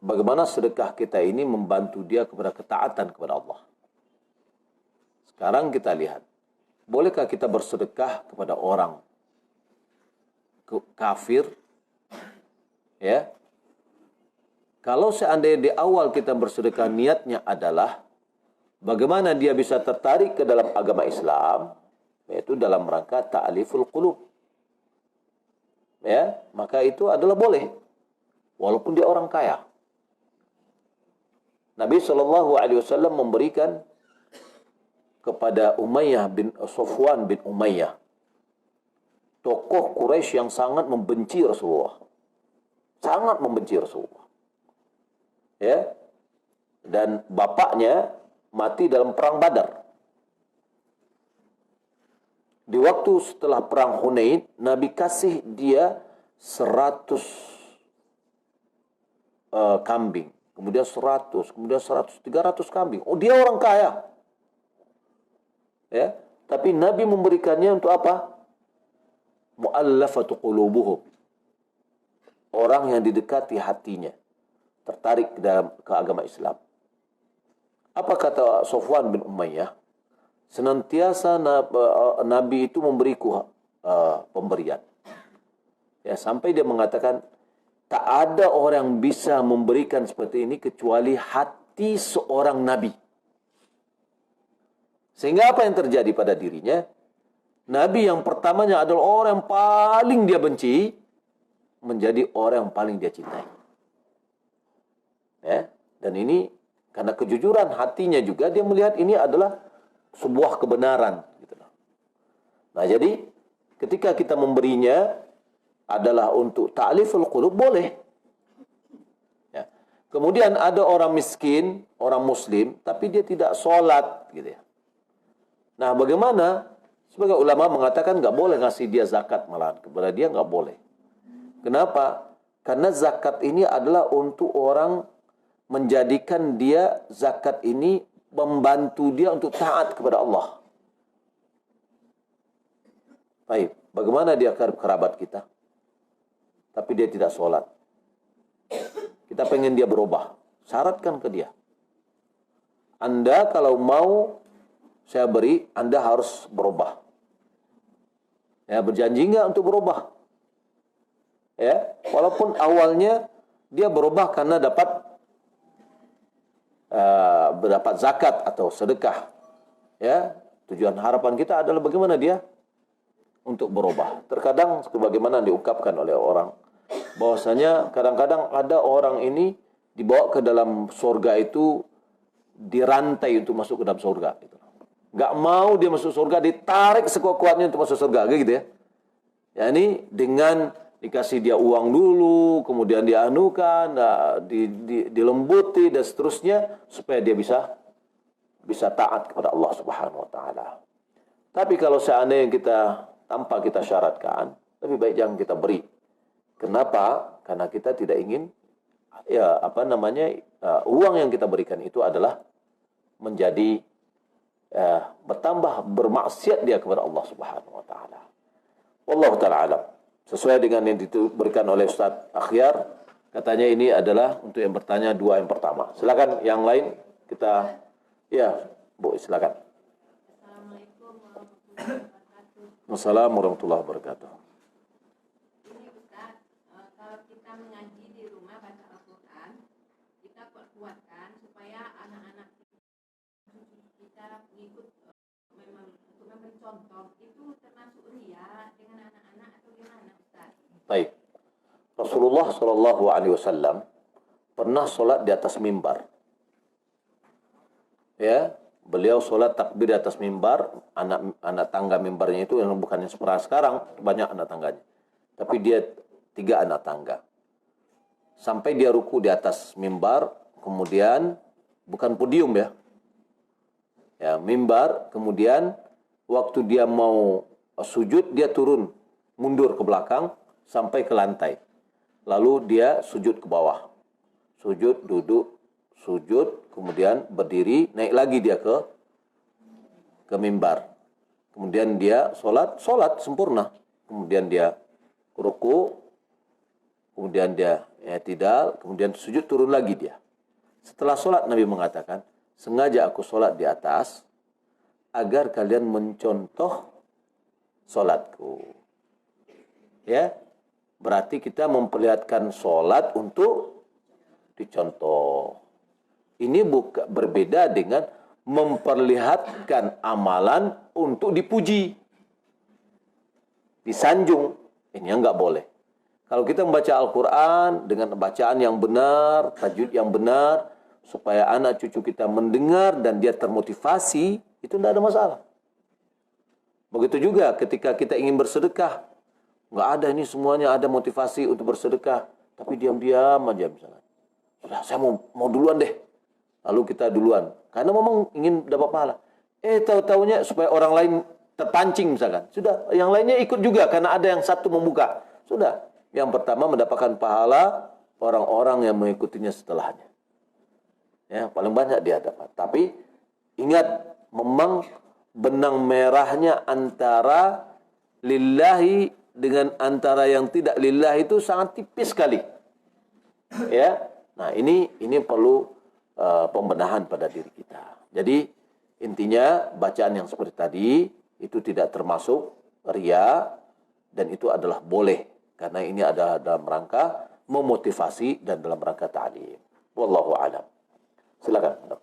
bagaimana sedekah kita ini membantu dia kepada ketaatan kepada Allah. Sekarang kita lihat, bolehkah kita bersedekah kepada orang kafir? Ya. Kalau seandainya di awal kita bersedekah niatnya adalah bagaimana dia bisa tertarik ke dalam agama Islam, yaitu dalam rangka ta'aliful qulub. Ya, maka itu adalah boleh walaupun dia orang kaya. Nabi SAW memberikan kepada Umayyah bin Safwan bin Umayyah, tokoh Quraisy yang sangat membenci Rasulullah. Sangat membenci Rasulullah. Ya. Dan bapaknya mati dalam perang Badar. Di waktu setelah perang Hunain, Nabi kasih dia 100 kambing. Kemudian 100, kemudian 100, 300 kambing. Oh, dia orang kaya. Ya, tapi Nabi memberikannya untuk apa? Mu'allafatu qulubuhum. orang yang didekati hatinya tertarik ke agama Islam. Apa kata Sofwan bin Umayyah? Senantiasa Nabi itu memberiku pemberian. Ya, sampai dia mengatakan, tak ada orang yang bisa memberikan seperti ini kecuali hati seorang Nabi. Sehingga apa yang terjadi pada dirinya? Nabi yang pertamanya adalah orang yang paling dia benci, menjadi orang yang paling dia cintai. Ya, dan ini karena kejujuran hatinya juga, dia melihat ini adalah sebuah kebenaran. Nah, jadi ketika kita memberinya adalah untuk ta'liful qulub, boleh. Ya. Kemudian ada orang miskin, orang muslim, tapi dia tidak sholat, gitu ya. Nah, bagaimana? Sebagai ulama mengatakan nggak boleh ngasih dia zakat, malahan kepada dia nggak boleh. Kenapa? Karena zakat ini adalah untuk orang, menjadikan dia, zakat ini membantu dia untuk taat kepada Allah. Baik, bagaimana dia kerabat kita? Tapi dia tidak sholat. Kita pengen dia berubah. Syaratkan ke dia. Anda kalau mau saya beri, Anda harus berubah. Ya, berjanji enggak untuk berubah? Ya, walaupun awalnya dia berubah karena dapat zakat atau sedekah. Ya, tujuan harapan kita adalah bagaimana dia untuk berubah. Terkadang sebagaimana diungkapkan oleh orang, bahwasanya kadang-kadang ada orang ini dibawa ke dalam surga itu dirantai untuk masuk ke dalam surga. Nggak mau dia masuk surga, ditarik sekuat-kuatnya untuk masuk surga, kayak gitu ya. Ya, ini dengan dikasih dia uang dulu, kemudian dianukan, dilembuti dan seterusnya supaya dia bisa taat kepada Allah Subhanahu wa taala. Tapi kalau seandainya kita tanpa kita syaratkan, lebih baik jangan kita beri. Kenapa? Karena kita tidak ingin uang yang kita berikan itu adalah menjadi bertambah bermaksiat dia kepada Allah Subhanahu wa taala. Wallahu taala alam. Sesuai dengan yang diberikan oleh Ustaz Akhyar, katanya ini adalah untuk yang bertanya dua yang pertama. Silakan yang lain kita, ya Bu, silakan. Assalamualaikum warahmatullahi wabarakatuh. Wassalamualaikum warahmatullahi wabarakatuh. Ini Ustaz, kalau kita mengaji di rumah baca Al-Quran, kita kuatkan supaya anak-anak kita mengikut, memang untuk memberi contoh, itu termasuk ria dengan anak-anak atau gimana Ustaz? Baik. Rasulullah Shallallahu Alaihi Wasallam pernah sholat di atas mimbar. Ya, beliau sholat takbir di atas mimbar. Anak tangga mimbarnya itu yang bukan yang sekarang, banyak anak tangganya. Tapi dia 3 anak tangga. Sampai dia ruku di atas mimbar, kemudian bukan podium ya. Ya, mimbar, kemudian waktu dia mau sujud, dia turun, mundur ke belakang sampai ke lantai. Lalu dia sujud ke bawah. Sujud, duduk, sujud, kemudian berdiri, naik lagi dia ke mimbar. Kemudian dia sholat sempurna. Kemudian dia ruku, kemudian dia i'tidal, kemudian sujud, turun lagi dia. Setelah sholat Nabi mengatakan, sengaja aku sholat di atas agar kalian mencontoh sholatku. Ya, berarti kita memperlihatkan sholat untuk dicontoh. Ini berbeda dengan memperlihatkan amalan untuk dipuji, disanjung. Ini yang nggak boleh. Kalau kita membaca Al-Quran dengan bacaan yang benar, tajwid yang benar, supaya anak cucu kita mendengar dan dia termotivasi, itu tidak ada masalah. Begitu juga ketika kita ingin bersedekah, nggak ada ini semuanya ada motivasi untuk bersedekah, tapi diam-diam aja misalnya. Sudah, saya mau duluan deh. Lalu kita duluan, karena memang ingin dapat pahala. Tahu-taunya supaya orang lain terpancing misalkan. Sudah, yang lainnya ikut juga karena ada yang satu membuka. Sudah, yang pertama mendapatkan pahala orang-orang yang mengikutinya setelahnya. Ya, paling banyak dia dapat. Tapi ingat, memang benang merahnya antara lillahi dengan antara yang tidak lillah itu sangat tipis sekali. Ya. Nah, ini perlu pembenahan pada diri kita. Jadi intinya bacaan yang seperti tadi itu tidak termasuk riya dan itu adalah boleh karena ini ada dalam rangka memotivasi dan dalam rangka ta'lim. Wallahu a'lam. Silakan.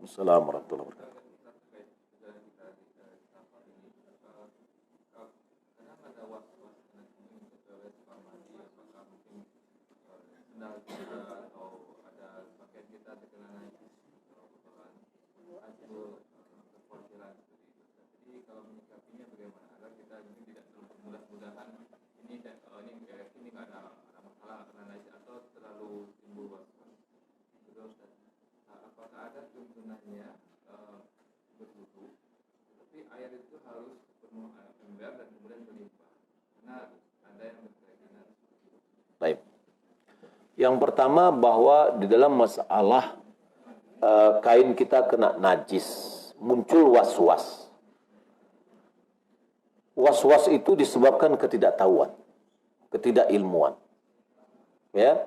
Assalamualaikum warahmatullahi wabarakatuh. Baik. Yang pertama bahwa di dalam masalah kain kita kena najis, muncul was-was. Was-was itu disebabkan ketidaktahuan, ketidakilmuan. Ya,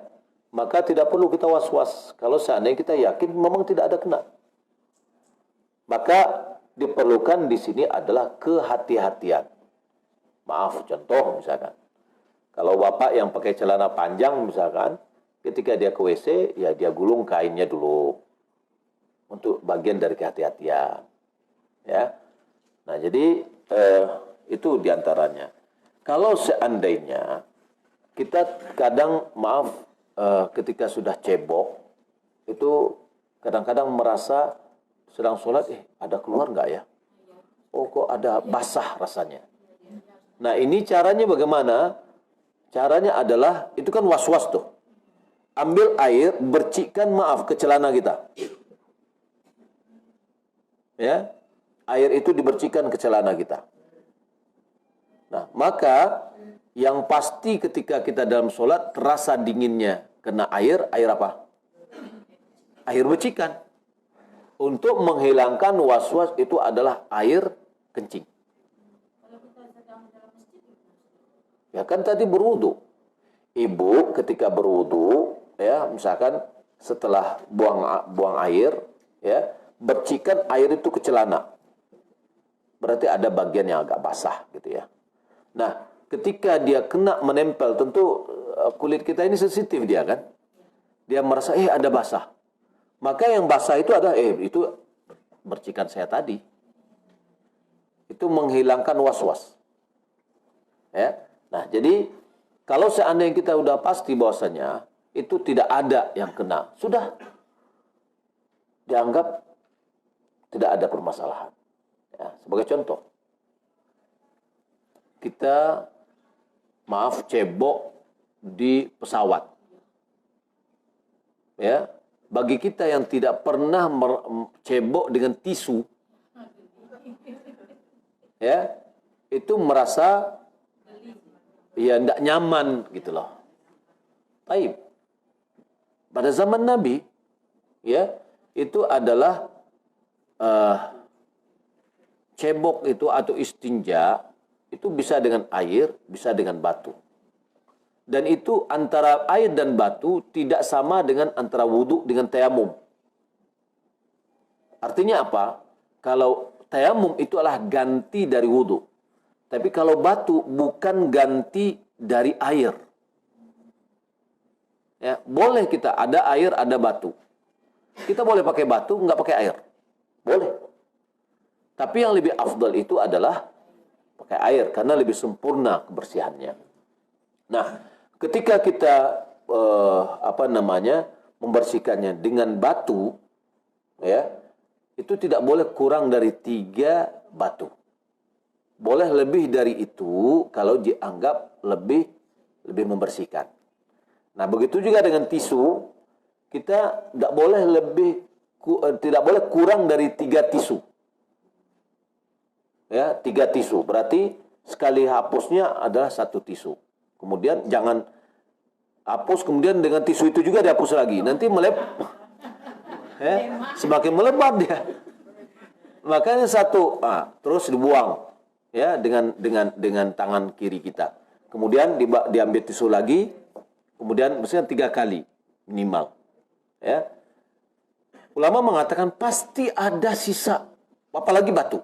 maka tidak perlu kita was-was. Kalau seandainya kita yakin memang tidak ada kena, maka diperlukan di sini adalah kehati-hatian. Maaf, contoh misalkan, kalau bapak yang pakai celana panjang misalkan, ketika dia ke WC, ya dia gulung kainnya dulu untuk bagian dari kehati-hatian. Ya, nah jadi itu diantaranya. Kalau seandainya kita kadang ketika sudah cebok itu kadang-kadang merasa sedang sholat, ada keluar nggak ya? Oh kok ada basah rasanya. Nah ini caranya bagaimana? Caranya adalah, itu kan was-was tuh. Ambil air, bercikkan ke celana kita. Ya, air itu dibercikkan ke celana kita. Nah, maka yang pasti ketika kita dalam sholat terasa dinginnya kena air apa? Air bercikan. Untuk menghilangkan was-was itu adalah air kencing. Ya kan tadi berwudu. Ibu ketika berwudu, ya misalkan setelah buang air, ya bercikan air itu ke celana. Berarti ada bagian yang agak basah gitu ya. Nah, ketika dia kena menempel, tentu kulit kita ini sensitif dia kan. Dia merasa ada basah. Maka yang basah itu adalah itu bercikan saya tadi. Itu menghilangkan was-was. Ya. Nah, jadi kalau seandainya kita udah pasti bahwasanya itu tidak ada yang kena, sudah dianggap tidak ada permasalahan. Ya, sebagai contoh, kita cebok di pesawat. Ya, bagi kita yang tidak pernah cebok dengan tisu, ya, itu merasa tidak nyaman gitu loh. Baik. Pada zaman Nabi, ya, itu adalah cebok itu atau istinja itu bisa dengan air, bisa dengan batu. Dan itu antara air dan batu tidak sama dengan antara wudu dengan tayamum. Artinya apa? Kalau tayamum itu adalah ganti dari wudu. Tapi kalau batu bukan ganti dari air. Ya, boleh kita ada air, ada batu. Kita boleh pakai batu, nggak pakai air. Boleh. Tapi yang lebih afdal itu adalah pakai air karena lebih sempurna kebersihannya. Nah, ketika kita membersihkannya dengan batu, ya, itu tidak boleh kurang dari 3 batu. Boleh lebih dari itu kalau dianggap lebih membersihkan. Nah, begitu juga dengan tisu, kita tidak boleh kurang dari 3 tisu. Ya, 3 tisu. Berarti sekali hapusnya adalah 1 tisu. Kemudian jangan hapus kemudian dengan tisu itu juga dihapus lagi. Nanti semakin melebar dia. Makanya 1, terus dibuang. ya, dengan tangan kiri kita. Kemudian diambil tisu lagi, kemudian maksudnya 3 kali minimal. Ya. Ulama mengatakan pasti ada sisa, apalagi batu.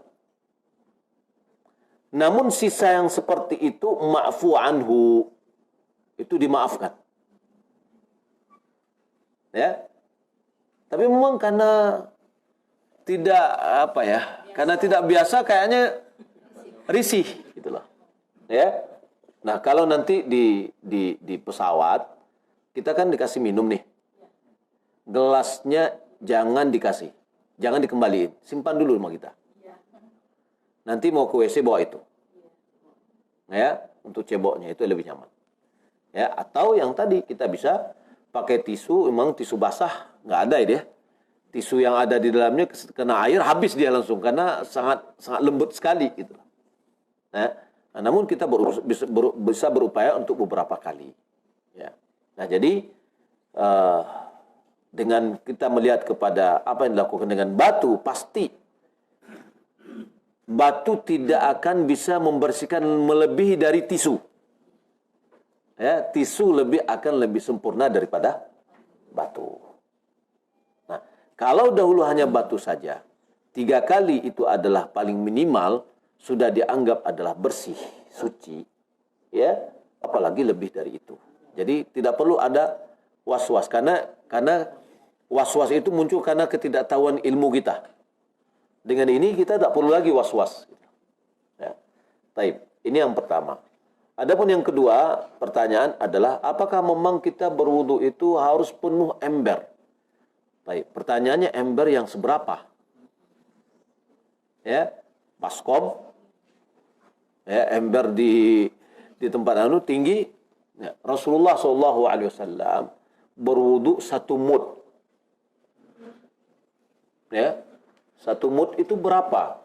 Namun sisa yang seperti itu ma'fu anhu, itu dimaafkan. Ya. Tapi memang karena tidak karena tidak biasa kayaknya risih gitulah. Ya. Nah, kalau nanti di pesawat kita kan dikasih minum nih. Gelasnya jangan dikasih. Jangan dikembaliin. Simpan dulu sama kita. Nanti mau ke WC bawa itu. Ya, untuk ceboknya itu lebih nyaman. Ya, atau yang tadi kita bisa pakai tisu, memang tisu basah nggak ada ya dia. Tisu yang ada di dalamnya kena air habis dia langsung karena sangat lembut sekali gitu. Nah, namun kita bisa berupaya untuk beberapa kali. Ya. Nah, jadi dengan kita melihat kepada apa yang dilakukan dengan batu, pasti batu tidak akan bisa membersihkan melebihi dari tisu. Ya, tisu akan lebih sempurna daripada batu. Nah, kalau dahulu hanya batu saja, 3 kali itu adalah paling minimal, sudah dianggap adalah bersih, suci. Ya, apalagi lebih dari itu. Jadi tidak perlu ada was-was karena was-was itu muncul karena ketidaktahuan ilmu kita. Dengan ini kita tak perlu lagi was-was. Ya. Taib. Ini yang pertama. Adapun yang kedua, pertanyaan adalah apakah memang kita berwudu itu harus penuh ember? Taib. Pertanyaannya ember yang seberapa? Ya, baskom. Ya, ember di tempat tinggi. Ya. Rasulullah SAW berwudu 1 mud. Ya, 1 mud itu berapa?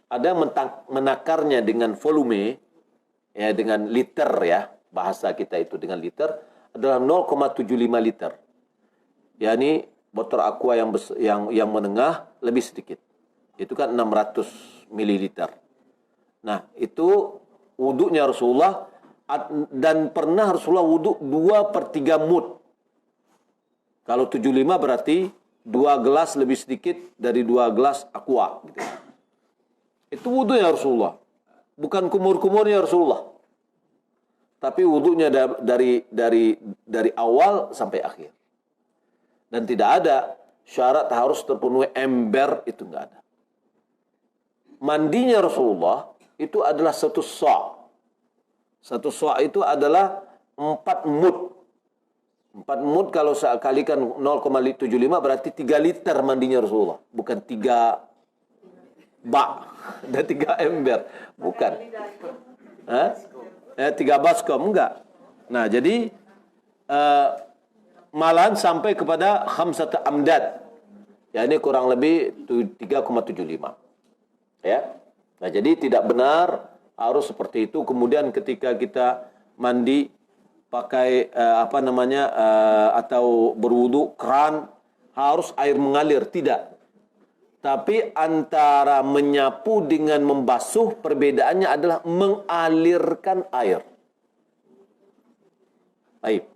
Ada menakarnya dengan volume, ya, dengan liter ya, bahasa kita itu dengan liter adalah 0,75 liter. yakni botol aqua yang menengah lebih sedikit. Itu kan 600 mililiter. Nah, itu wudunya Rasulullah, dan pernah Rasulullah wudu 2/3 mud. Kalau 75 berarti 2 gelas lebih sedikit dari 2 gelas aqua gitu. Itu wudunya Rasulullah. Bukan kumur-kumurnya Rasulullah. Tapi wudunya dari awal sampai akhir. Dan tidak ada syarat harus terpenuhi ember, itu enggak ada. Mandinya Rasulullah itu adalah 1 sa'. 1 sa' itu adalah 4 mud. 4 mud kalau saya kalikan 0,75 berarti 3 liter mandinya Rasulullah. Bukan 3 bak dan 3 ember. Bukan. 3 baskom, enggak. Nah, jadi malahan sampai kepada khamsat amdad. Ya, ini kurang lebih 3,75. Ya. Nah, jadi tidak benar harus seperti itu. Kemudian ketika kita mandi pakai atau berwudu keran harus air mengalir, tidak. Tapi antara menyapu dengan membasuh perbedaannya adalah mengalirkan air. Baik.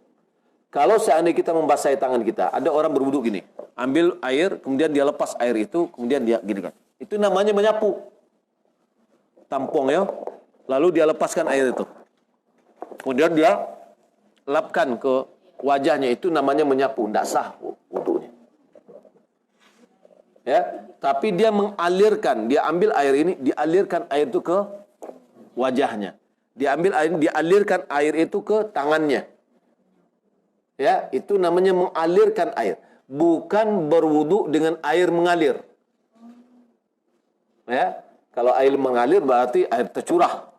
Kalau seandainya kita membasahi tangan kita, ada orang berwudu gini, ambil air, kemudian dia lepas air itu, kemudian dia gini kan. Itu namanya menyapu. Tampung ya, lalu dia lepaskan air itu. Kemudian dia lapkan ke wajahnya, itu namanya menyapu, tidak sah wudunya. Ya, tapi dia mengalirkan, dia ambil air ini, dialirkan air itu ke wajahnya. Dialirkan air itu ke tangannya. Ya, itu namanya mengalirkan air, bukan berwudu dengan air mengalir. Ya, kalau air mengalir berarti air tercurah.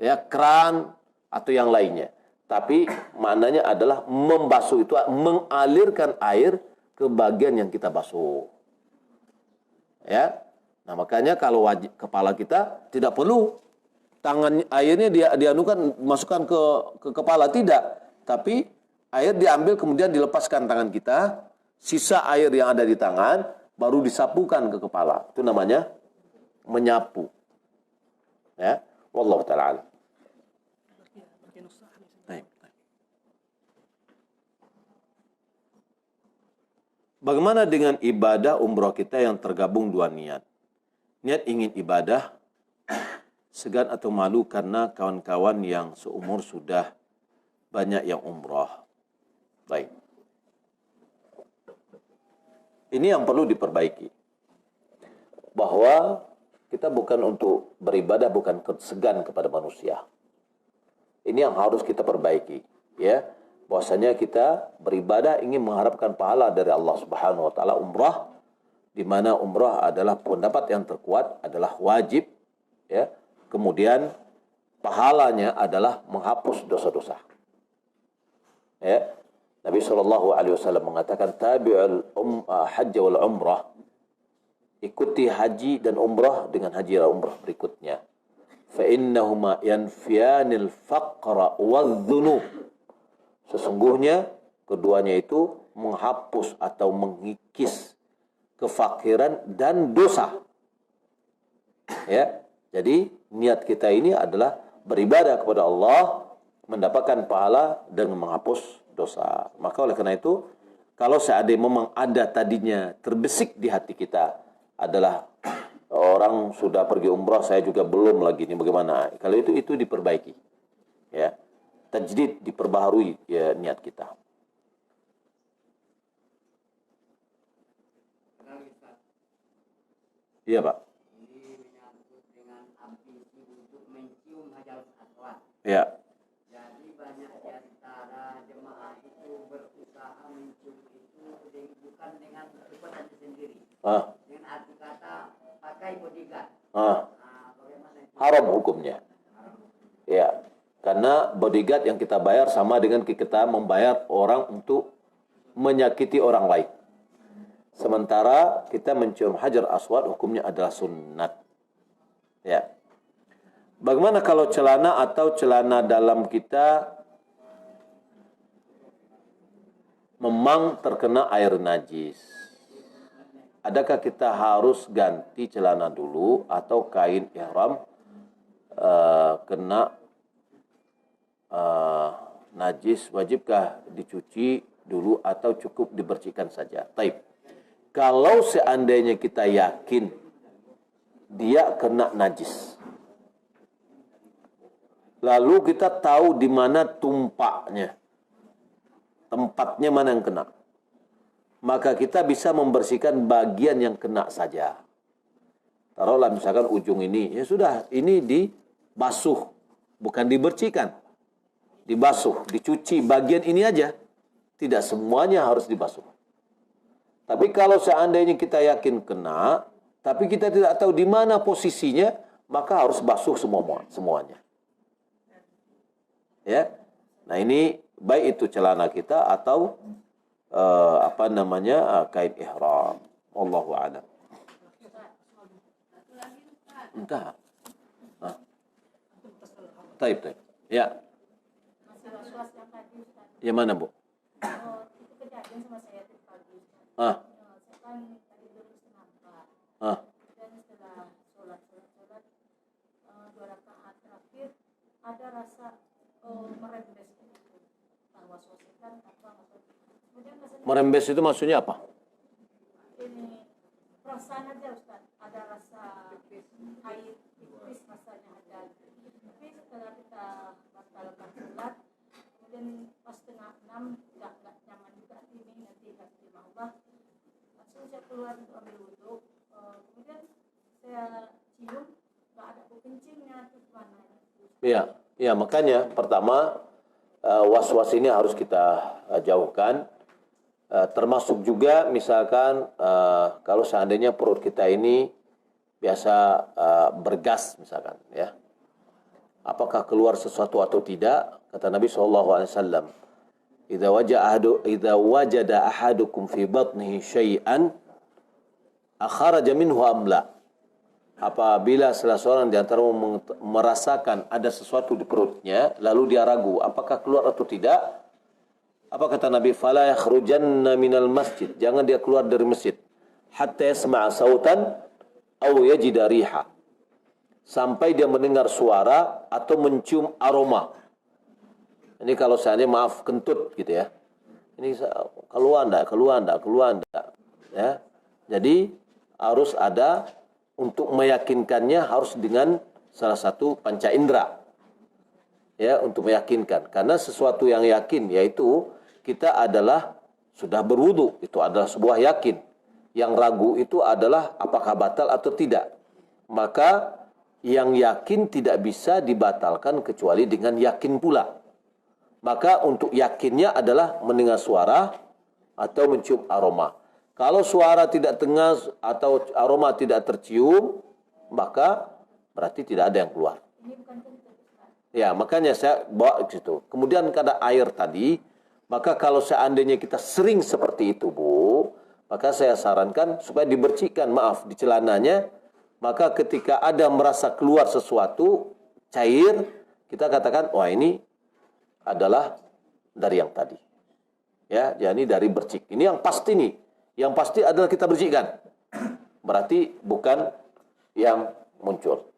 Ya, keran atau yang lainnya. Tapi maknanya adalah membasuh, itu mengalirkan air ke bagian yang kita basuh. Ya. Nah, makanya kalau kepala kita tidak perlu tangan airnya masukkan ke kepala, tidak. Tapi air diambil kemudian dilepaskan tangan kita, sisa air yang ada di tangan baru disapukan ke kepala. Itu namanya menyapu. Ya, wallahu taala alam. Bagian usaha nih. Baik. Bagaimana dengan ibadah umroh kita yang tergabung dua niat? Niat ingin ibadah, segan atau malu karena kawan-kawan yang seumur sudah banyak yang umroh. Baik. Ini yang perlu diperbaiki. Bahwa kita bukan untuk beribadah, bukan segan kepada manusia. Ini yang harus kita perbaiki. Ya, bahwasanya kita beribadah ingin mengharapkan pahala dari Allah Subhanahu wa taala umrah, di mana umrah adalah pendapat yang terkuat, adalah wajib, ya. Kemudian pahalanya adalah menghapus dosa-dosa. Ya. Nabi SAW mengatakan tabi'ul hajj wal umrah. Ikuti haji dan umrah dengan haji dan umrah berikutnya. Fa innahuma yanfiyanil faqra wadh-dhunub. Sesungguhnya keduanya itu menghapus atau mengikis kefakiran dan dosa. Ya. Jadi niat kita ini adalah beribadah kepada Allah, mendapatkan pahala dan menghapus dosa. Maka oleh karena itu, kalau seandainya memang ada tadinya terbesik di hati kita adalah orang sudah pergi umrah, saya juga belum lagi, ini bagaimana? Kalau itu diperbaiki. Ya. Tajdid, diperbaharui ya niat kita. Iya, Pak. Ini menyangkut dengan ambisi untuk mencium hajar aswad. Ya. Jadi banyak di antara jemaah itu berusaha mencium itu bukan dengan perbuatan sendiri. Dengan arti kata pakai bodyguard. Bagaimana itu? Haram hukumnya. Ya. Karena bodyguard yang kita bayar sama dengan kita membayar orang untuk menyakiti orang lain. Sementara kita mencium hajar aswad hukumnya adalah sunnat. Ya. Bagaimana kalau celana atau celana dalam kita memang terkena air najis? Adakah kita harus ganti celana dulu atau kain ihram kena najis, wajibkah dicuci dulu atau cukup dibersihkan saja? Taib. Kalau seandainya kita yakin dia kena najis, lalu kita tahu di mana tumpaknya, tempatnya mana yang kena, maka kita bisa membersihkan bagian yang kena saja. Taruhlah misalkan ujung ini, ya sudah, ini dibasuh, bukan dibersihkan. Dibasuh, dicuci bagian ini aja. Tidak semuanya harus dibasuh. Tapi kalau seandainya kita yakin kena, tapi kita tidak tahu di mana posisinya, maka harus basuh semuanya. Ya. Nah, ini baik itu celana kita atau kain ihram. Wallahu a'lam. Entah. Taib. Ya. Masih was-was yang tadi Ustaz. Yang mana, Bu? Itu kejadian sama saya tadi pagi. Ah. Saya kan tadi duduk setengah 4. Ah. Dan setelah sholat 2 rakaat terakhir ada rasa merembes gitu. Entah was-wasikan apa maksudnya. Kemudian rasanya Merembes itu maksudnya apa? ini perasaan aja Ustaz, ada rasa air tipis rasanya ada. Tapi setelah kita batalkan sholat, kemudian pas setengah 6 nggak nyaman juga ini nanti nggak terima Allah, langsung saya keluar untuk ambil wudhu. Kemudian saya cium nggak ada bau kencingnya, terus mana? Iya, makanya pertama was-was ini harus kita jauhkan. Termasuk juga misalkan kalau seandainya perut kita ini biasa bergas misalkan, ya. Apakah keluar sesuatu atau tidak? Kata Nabi SAW, "Idza wajada ahadukum fi batnihi syai'an akharaja minhu am la?" Apabila salah seorang di antara merasakan ada sesuatu di perutnya, lalu dia ragu apakah keluar atau tidak, apa kata Nabi? "Fala yakhrujanna minal masjid." Jangan dia keluar dari masjid hatta yasma'a sautan aw yajida riha. sampai dia mendengar suara atau mencium aroma. Ini kalau seandainya maaf kentut gitu ya. Ini keluar enggak. Ya. Jadi harus ada untuk meyakinkannya harus dengan salah satu panca indera. Ya, untuk meyakinkan. Karena sesuatu yang yakin yaitu kita adalah sudah berwudu, itu adalah sebuah yakin. Yang ragu itu adalah apakah batal atau tidak. Maka yang yakin tidak bisa dibatalkan kecuali dengan yakin pula. Maka untuk yakinnya adalah mendengar suara atau mencium aroma. Kalau suara tidak dengar atau aroma tidak tercium, maka berarti tidak ada yang keluar. Ya, makanya saya bawa ke situ. Kemudian kada air tadi, maka kalau seandainya kita sering seperti itu, Bu, maka saya sarankan supaya dibersihkan, di celananya. Maka ketika ada merasa keluar sesuatu cair, kita katakan, wah ini adalah dari yang tadi. Ya, jadi dari bercik. Ini yang pasti nih. Yang pasti adalah kita bersihkan. Berarti bukan yang muncul.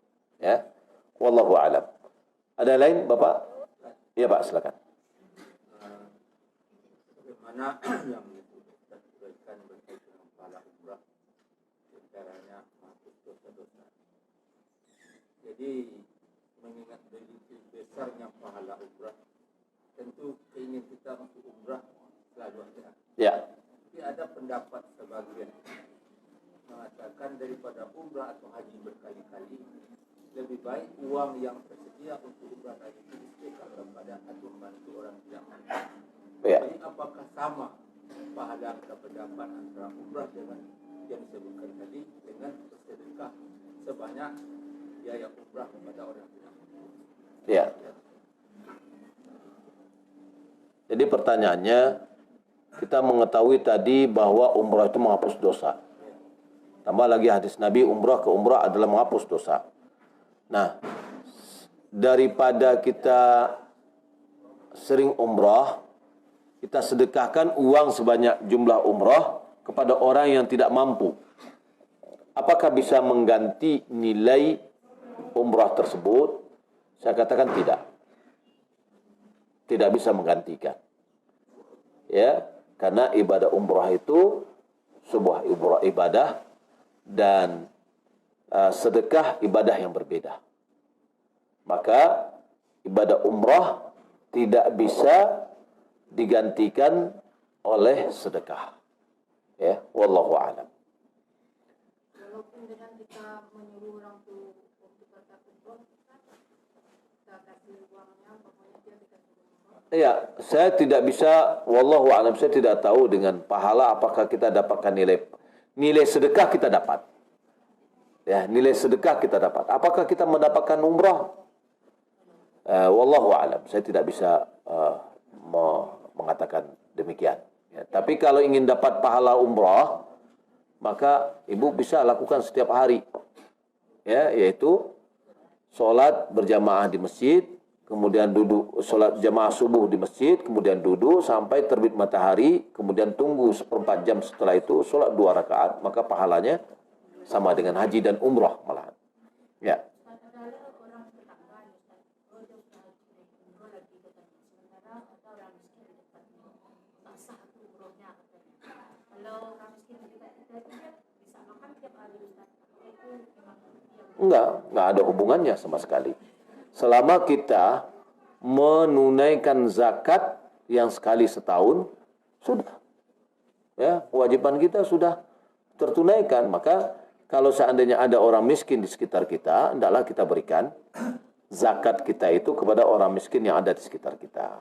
Ya. Wallahu a'lam. Ada lain, Bapak? Ya, Pak, silakan. Bagaimana yang disebutkan berkaitan dengan pahala umrah, caranya menghapus dosa-dosa. Jadi mengingat begitu besarnya pahala umrah, tentu keinginan kita untuk umrah selalu ada. Ya. Tapi ada pendapat sebagian mengatakan daripada umrah atau haji berkali-kali, lebih baik uang yang tersedia untuk umrah haji itu disedekahkan kepada atau membantu orang tidak mampu. Ya. Jadi apakah sama pahala kita pendapat antara umrah dengan yang disebutkan tadi dengan bersedekah sebanyak biaya umrah kepada orang tidak mampu? Ya. Jadi pertanyaannya, kita mengetahui tadi bahwa umrah itu menghapus dosa. Tambah lagi hadis Nabi, umrah ke umrah adalah menghapus dosa. Nah, daripada kita sering umrah, kita sedekahkan uang sebanyak jumlah umrah kepada orang yang tidak mampu. Apakah bisa mengganti nilai umrah tersebut? Saya katakan tidak. Tidak bisa menggantikan. Ya, karena ibadah umrah itu sebuah ibadah dan sedekah ibadah yang berbeda. Maka ibadah umrah tidak bisa digantikan oleh sedekah. Ya, wallahu a'lam. Walaupun dengan kita menyuruh orang tuh untuk berkat umroh, kita kasih uangnya, pokoknya dia dikasih umroh. Ya, saya tidak bisa, wallahu a'lam, saya tidak tahu dengan pahala apakah kita dapatkan nilai sedekah kita dapat. Ya, nilai sedekah kita dapat. Apakah kita mendapatkan umrah? Wallahu a'lam, saya tidak bisa mengatakan demikian. Ya, tapi kalau ingin dapat pahala umrah, maka ibu bisa lakukan setiap hari. Ya, yaitu sholat berjamaah di masjid, kemudian duduk sholat jamaah subuh di masjid, kemudian duduk sampai terbit matahari, kemudian tunggu 1/4 jam setelah itu sholat 2 rakaat, maka pahalanya sama dengan haji dan umrah malahan. Ya. Enggak ada hubungannya sama sekali. Selama kita menunaikan zakat yang sekali setahun, sudah. Ya, kewajiban kita sudah tertunaikan. Maka kalau seandainya ada orang miskin di sekitar kita, hendaklah kita berikan zakat kita itu kepada orang miskin yang ada di sekitar kita.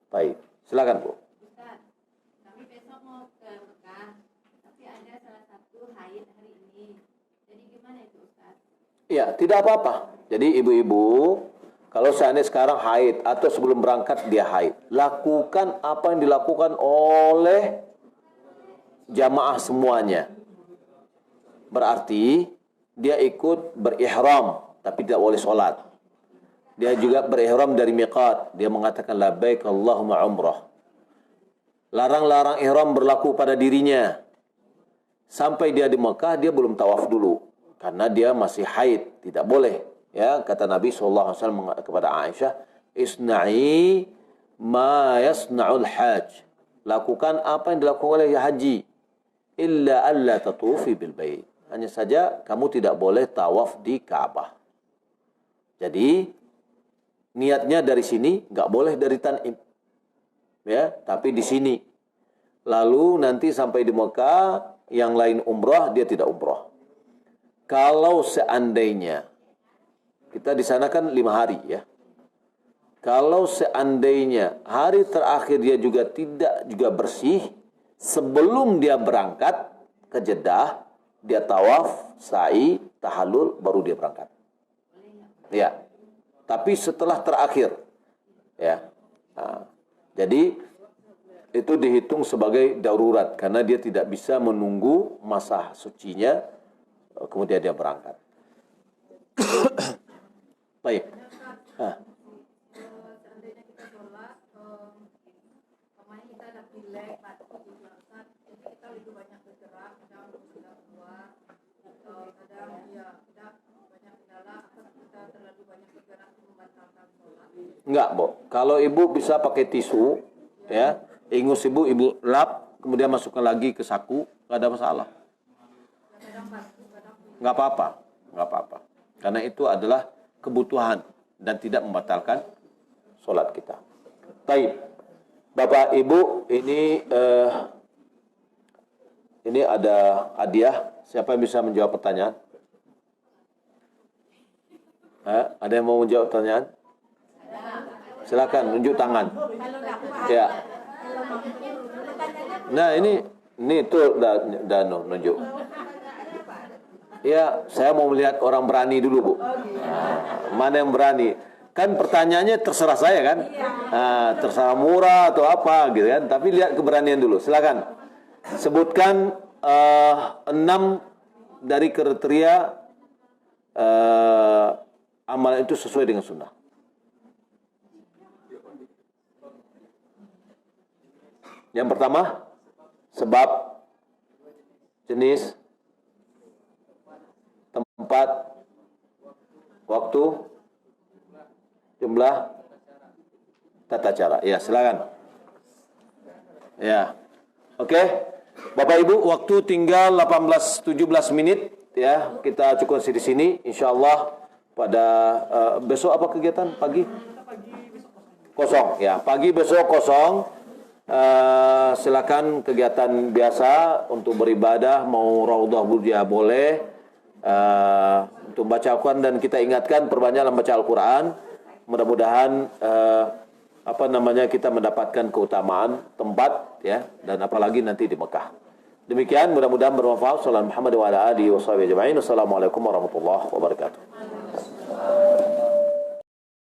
Baik, silakan Bu. Ustaz, kami besok mau ke Mekah, tapi ada salah satu haid hari ini. Jadi gimana itu Ustaz? Ya, tidak apa-apa. Jadi ibu-ibu, kalau seandainya sekarang haid atau sebelum berangkat dia haid, lakukan apa yang dilakukan oleh jamaah semuanya. Berarti dia ikut berihram tapi tidak boleh sholat. Dia juga berihram dari miqat. Dia mengatakan labbaik Allahumma umrah. Larang-larang ihram berlaku pada dirinya. Sampai dia di Mekah dia belum tawaf dulu. karena dia masih haid, tidak boleh. Ya, kata Nabi SAW kepada Aisyah, isna'i ma yasna'ul hajj. Lakukan apa yang dilakukan oleh haji. Illa alla tatufi bil bait. Hanya saja kamu tidak boleh tawaf di Ka'bah. Jadi niatnya dari sini, nggak boleh dari Tan'im. Ya, tapi di sini. Lalu nanti sampai di Mekah, yang lain umrah, dia tidak umrah. Kalau seandainya, kita di sana kan 5 hari ya. Kalau seandainya hari terakhir dia juga tidak juga bersih, sebelum dia berangkat ke Jeddah, dia tawaf, sa'i, tahallul, baru dia berangkat. Ya. Tapi setelah terakhir. Ya. Nah, jadi itu dihitung sebagai darurat karena dia tidak bisa menunggu masa sucinya kemudian dia berangkat. Baik. Seandainya kita sholat, kemarin kita ada pilek, batuk, jadi kita lebih banyak bergerak, kadang sudah keluar, kadang ya kita banyak kendala, atau kita terlalu banyak bergerak membatalkan sholat. Enggak, Bu. Kalau ibu bisa pakai tisu, ya, ingus ibu lap, kemudian masukkan lagi ke saku, nggak ada masalah. Nggak apa-apa, nggak apa-apa. Karena itu adalah kebutuhan dan tidak membatalkan sholat kita. Baik, Bapak Ibu, ini ada hadiah. Siapa yang bisa menjawab pertanyaan? Ada yang mau menjawab pertanyaan? Silakan nunjuk tangan. Ya. Nah ini tuh Dano nunjuk. Ya, saya mau melihat orang berani dulu, Bu. Mana yang berani? Kan pertanyaannya terserah saya kan? Terserah murah atau apa gitu kan? Tapi lihat keberanian dulu. Silakan. Sebutkan 6 dari kriteria amalan itu sesuai dengan sunnah. Yang pertama, sebab, jenis, tempat, waktu, jumlah, tata cara. Ya, silakan. Ya. Oke. Bapak Ibu, waktu tinggal 17 menit ya. Kita cukup di sini. Insyaallah pada besok apa kegiatan pagi? Kosong ya. Pagi besok kosong. Silakan kegiatan biasa untuk beribadah, mau raudhah burjah boleh, untuk baca Al-Quran, dan kita ingatkan perbanyaklah baca Al-Quran. Mudah-mudahan kita mendapatkan keutamaan tempat ya, dan apalagi nanti di Mekah. Demikian, mudah-mudahan bermanfaat. Assalamualaikum warahmatullahi wabarakatuh.